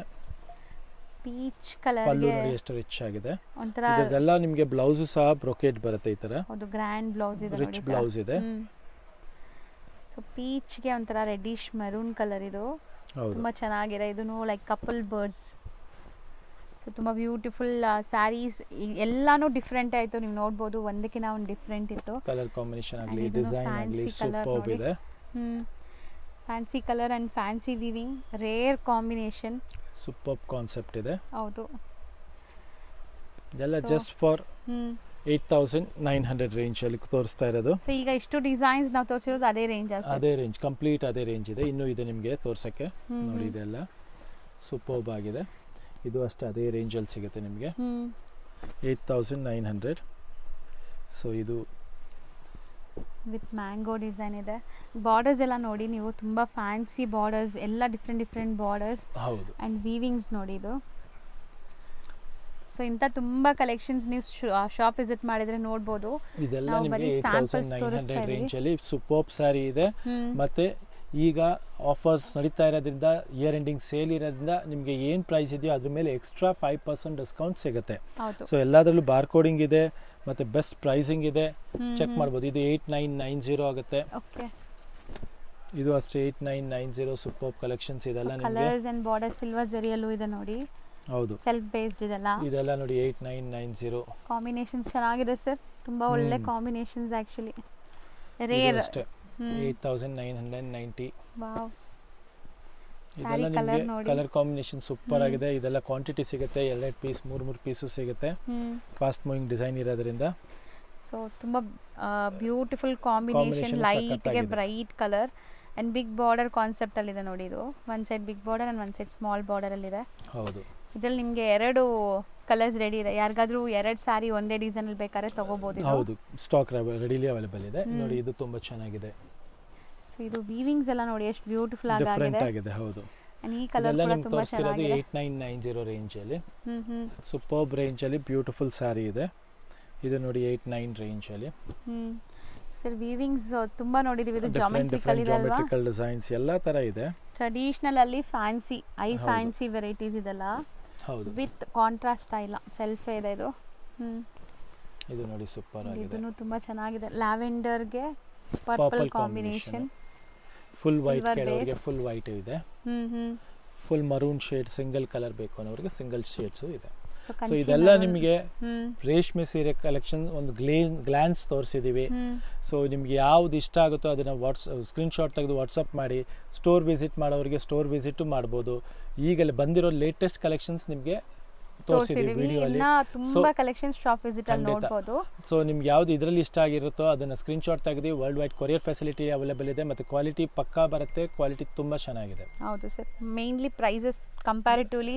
ಪೀಚ್ ಕಲರ್ ಪಲ್ಲು ನೋಡಿ ಎಷ್ಟು ರಿಚ್ ಆಗಿದೆ. ಒಂಥರ ಇದೆಲ್ಲ ನಿಮಗೆ ಬ್ಲೌಸ್ ಸಹ ಬ್ರೊಕೇಟ್ ಬರುತ್ತೆ ಈ ತರ. ಹೌದು, ಗ್ರ್ಯಾಂಡ್ ಬ್ಲೌಸ್ ಇದೆ ನೋಡಿ, ರಿಚ್ ಬ್ಲೌಸ್ ಇದೆ. ಸೊ ಪೀಚ್ ಗೆ ಒಂಥರ ರೆಡ್ಡಿಶ್ ಮೆರೂನ್ ಕಲರ್, ಇದು ತುಂಬಾ ಚೆನ್ನಾಗಿದೆ. ಇದನ್ನು ಲೈಕ್ ಕಪಲ್ ಬರ್ಡ್ಸ್. ಸೊ ತುಂಬ ಬ್ಯೂಟಿಫುಲ್ ಸ್ಯಾರೀಸ್, ಎಲ್ಲಾನು ಡಿಫ್ರೆಂಟ್ ಆಯಿತು. ನೀವು ನೋಡ್ಬೋದು, ಒಂದಕ್ಕಿಂತ ಒಂದು ಡಿಫ್ರೆಂಟ್ ಇತ್ತು. ಕಲರ್ ಕಾಂಬಿನೇಷನ್ ಆಗಲಿ, ಡಿಸೈನ್ ಆಗಲಿ ಸೂಪರ್ಬ್ ಇದೆ. Fancy colour and fancy weaving, rare combination, superb concept ಇದೆ. ಹೌದು. ಇದೆಲ್ಲ ಜಸ್ಟ್ ಫಾರ್ 8900 ರೇಂಜ್ ಅಲ್ಲಿ ತೋರಿಸ್ತಾ ಇರೋದು. ಸೊ ಈಗ ಇಷ್ಟು ಡಿಸೈನ್ಸ್ ನಾವು ತೋರಿಸಿರೋದು ಅದೇ ರೇಂಜ್, ಅದೇ ರೇಂಜ್, ಕಂಪ್ಲೀಟ್ ಅದೇ ರೇಂಜ್ ಇದೆ. ಇನ್ನೂ ಇದೆ ನಿಮಗೆ ತೋರ್ಸಕ್ಕೆ ನೋಡಿ. ಇದೆಲ್ಲ ಸೂಪರ್ಬ್ ಆಗಿದೆ. ಇದು ಅಷ್ಟೇ ಅದೇ ರೇಂಜಲ್ಲಿ ಸಿಗುತ್ತೆ ನಿಮಗೆ, 8900. ಸೊ ಇದು ವಿತ್ ಮ್ಯಾಂಗೋ ಡಿಸೈನ್ ಇದೆ. ಬಾರ್ಡರ್ಸ್ ಎಲ್ಲ ನೋಡಿ ನೀವು, ತುಂಬ ಫ್ಯಾನ್ಸಿ ಬಾರ್ಡರ್ಸ್, ಎಲ್ಲ ಡಿಫ್ರೆಂಟ್ ಬಾರ್ಡರ್ಸ್. ಹೌದು. ಆ್ಯಂಡ್ ವೀವಿಂಗ್ಸ್ ನೋಡಿ ಇದು. ಸೊ ಇಂಥ ತುಂಬ ಕಲೆಕ್ಷನ್ಸ್ ನೀವು ಶಾಪ್ ವಿಸಿಟ್ ಮಾಡಿದ್ರೆ ನೋಡ್ಬೋದು. ಇದೆಲ್ಲ ನಿಮಗೆ 8900 ರೇಂಜಲ್ಲಿ ಸೂಪರ್ಬ್ ಸ್ಯಾರಿ ಇದೆ. ಮತ್ತೆ ಈಗ ಆಫರ್ಸ್ ನಡೀತಾ ಇರೋದ್ರಿಂದ, ಇಯರ್ ಎಂಡಿಂಗ್ ಸೇಲ್ ಇರೋದ್ರಿಂದ ನಿಮಗೆ ಏನು ಪ್ರೈಸ್ ಇದೆಯೋ ಅದ್ರ ಮೇಲೆ ಎಕ್ಸ್ಟ್ರಾ 5% ಡಿಸ್ಕೌಂಟ್ ಸಿಗುತ್ತೆ. ಸೊ ಎಲ್ಲದರಲ್ಲೂ ಬಾರ್ ಕೋಡಿಂಗ್ ಇದೆ, ಮತ್ತೆ ಬೆಸ್ಟ್ ಪ್ರೈಸಿಂಗ್ ಇದೆ, ಚೆಕ್ ಮಾಡ್ಬೋದು. ಇದು 8990 ಆಗುತ್ತೆ. ಇದು ಅಷ್ಟೇ 8990. ಸೂಪರ್ ಕಲೆಕ್ಷನ್ಸ್ ಇದೆಲ್ಲ ನಿಮಗೆ. ಕಲರ್ಸ್ ಅಂಡ್ ಬಾರ್ಡರ್ ಸಿಲ್ವರ್ ಜರಿಯಲ್ಲೂ ಇದೆ ನೋಡಿ. ಹೌದು, ಸೆಲ್ಫ್ ಬೇಸ್ಡ್ ಇದೆಲ್ಲ ನೋಡಿ 8990. ಕಾಂಬಿನೇಷನ್ಸ್ ಚೆನ್ನಾಗಿದೆ ಸರ್, ತುಂಬಾ ಒಳ್ಳೆ ಕಾಂಬಿನೇಷನ್ಸ್ ಆಕ್ಚುಲಿ. ರೇರ್ ಅಷ್ಟೇ 8990. ವಾವ್. ಇದೆಲ್ಲ ನಿಮಗೆ ಕಲರ್ ಕಾಂಬಿನೇಷನ್ ಸೂಪರ್ ಆಗಿದೆ. ಇದೆಲ್ಲ ಕ್ವಾಂಟಿಟಿ ಸಿಗುತ್ತೆ, 2 ಪೀಸ್ 3 ಪೀಸು ಸಿಗುತ್ತೆ. ಫಾಸ್ಟ್ ಮೂವಿಂಗ್ ಡಿಸೈನ್ ಇರೋದ್ರಿಂದ. ಸೊ ತುಂಬಾ ಬ್ಯೂಟಿಫುಲ್ ಕಾಂಬಿನೇಷನ್, ಲೈಟ್ಗೆ bright colour and big border concept ಅಲ್ಲಿ ಇದೆ ನೋಡಿ. ಇದು one side big border and one side small border ಅಲ್ಲಿ ಇದೆ. ಹೌದು. ಇದ್ರಲ್ಲಿ ನಿಮಗೆ 2 ಕಲರ್ಸ್ ರೆಡಿ ಇದೆ. ಯಾರಿಗಾದ್ರೂ 2 ಸ್ಯಾರಿ ಒಂದೇ ಡಿಸೈನ್ ಅಲ್ಲಿ ಬೇಕಾದ್ರೆ ತಗೋಬಹುದು. ಹೌದು, ಸ್ಟಾಕ್ ರೆಡಿಲಿ ಅವೈಲೇಬಲ್ ಇದೆ ನೋಡಿ. ಇದು ತುಂಬಾ ಚೆನ್ನಾಗಿದೆ. ಸೊ ಇದು ವೀವಿಂಗ್ಸ್ ಎಲ್ಲ ನೋಡಿ ಎಷ್ಟು ಬ್ಯೂಟಿಫುಲ್ ಆಗಿದೆ. ಹೌದು. ಈ ಕಲರ್ ಕೂಡ ತುಂಬಾ ಚೆನ್ನಾಗಿದೆ. 8990 ರೇಂಜ್ ಅಲ್ಲಿ, ಸೂಪರ್ಬ್ ರೇಂಜ್ ಅಲ್ಲಿ ಬ್ಯೂಟಿಫುಲ್ ಸ್ಯಾರಿ ಇದೆ. ಇದು ನೋಡಿ 89 ರೇಂಜ್ ಅಲ್ಲಿ. ಸರ್ ವೀವಿಂಗ್ಸ್ ತುಂಬಾ ನೋಡಿದೀವಿ. ಇದು ಜಾಮೆಟ್ರಿಕಲ್ ಇದೆ ಅಲ್ವಾ, ಜಾಮೆಟ್ರಿಕಲ್ ಡಿಸೈನ್ಸ್ ಎಲ್ಲ ತರ ಇದೆ. ಟ್ರೆಡಿಷನಲ್ ಅಲ್ಲಿ ಫ್ಯಾನ್ಸಿ, ಫ್ಯಾನ್ಸಿ ವೆರೈಟೀಸ್ ಇದೆಲ್ಲ. ಹೌದು, ವಿತ್ ಕಾಂಟ್ರಾಸ್ಟ್ ಸ್ಟೈಲ್ ಸೆಲ್ಫ್ ಇದೆ ಇದು. ಇದು ನೋಡಿ ಸೂಪರ್ ಆಗಿದೆ. ಇದನ್ನು ತುಂಬಾ ಚೆನ್ನಾಗಿದೆ. ಲ್ಯಾವೆಂಡರ್ ಗೆ ಪರ್ಪಲ್ ಕಾಂಬಿನೇಷನ್, ಫುಲ್ ವೈಟ್ ಕೆಳಗೆ ಫುಲ್ ವೈಟ್ ಇದೆ. Full maroon shade single colour ಬೇಕು ಅನ್ನೋರಿಗೆ ಸಿಂಗಲ್ ಶೇಡ್ಸ್ ಇದೆ. ಸೊ ಇದೆಲ್ಲ ನಿಮಗೆ ರೇಷ್ಮೆ ಸೀರೆ ಕಲೆಕ್ಷನ್ ಒಂದು ಗ್ಲಾನ್ಸ್ ತೋರಿಸಿದೀವಿ. ಸೊ ನಿಮ್ಗೆ ಯಾವ್ದು ಇಷ್ಟ ಆಗುತ್ತೋ ಅದನ್ನ ಸ್ಕ್ರೀನ್ಶಾಟ್ ತೆಗೆದು ವಾಟ್ಸಪ್ ಮಾಡಿ. ಸ್ಟೋರ್ ವಿಸಿಟ್ ಮಾಡೋರಿಗೆ ಸ್ಟೋರ್ ವಿಸಿಟ್ ಮಾಡ್ಬೋದು. ಈಗಲೇ ಬಂದಿರೋ ಲೇಟೆಸ್ಟ್ ಕಲೆಕ್ಷನ್ಸ್ ನಿಮಗೆ ತೋರಿಸಿದೀವಿ ವಿಡಿಯೋಲಿ. ತುಂಬಾ ಕಲೆಕ್ಷನ್ ಶಾಪ್ ವಿಸಿಟ್ ಅಲ್ಲಿ ನೋಡಬಹುದು. ಸೊ ನಿಮ್ಗೆ ಯಾವ್ದು ಇದರಲ್ಲಿ ಇಷ್ಟ ಆಗಿರುತ್ತೋ ಅದನ್ನ ಸ್ಕ್ರೀನ್ಶಾಟ್ ತೆಗೆದು world wide courier facility available ಇದೆ. ಮತ್ತೆ ಕ್ವಾಲಿಟಿ ಪಕ್ಕಾ ಬರುತ್ತೆ, ಕ್ವಾಲಿಟಿ ತುಂಬಾ ಚೆನ್ನಾಗಿದೆ. ಹೌದು sir. Mainly prices comparatively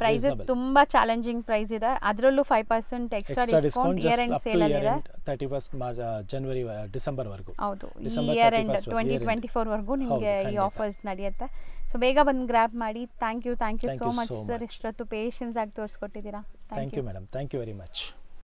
prices ತುಂಬಾ ಚಾಲೆಂಜಿಂಗ್ ಪ್ರೈಸ್ ಇದೆ. ಅದರಲ್ಲೂ 5% extra discount year end sale ಅಲ್ಲಿ ಇದೆ. 31 ಜನವರಿ ಡಿಸೆಂಬರ್ ವರೆಗೂ. ಹೌದು, ಇಯರ್ ಎಂಡ್ 2024 ವರೆಗೂ ನಿಮಗೆ ಈ ಆಫರ್ಸ್ ನಡೆಯುತ್ತೆ. ಸೊ ಬೇಗ ಬಂದು ಗ್ರ್ಯಾಬ್ ಮಾಡಿ. Thank you so much sir, ಇಷ್ಟೊತ್ತು ಪೇಷನ್ಸ್ ಆಗಿ ತೋರಿಸ್ಕೊಟ್ಟಿದ್ದೀರಾ. Thank you madam, thank you very much.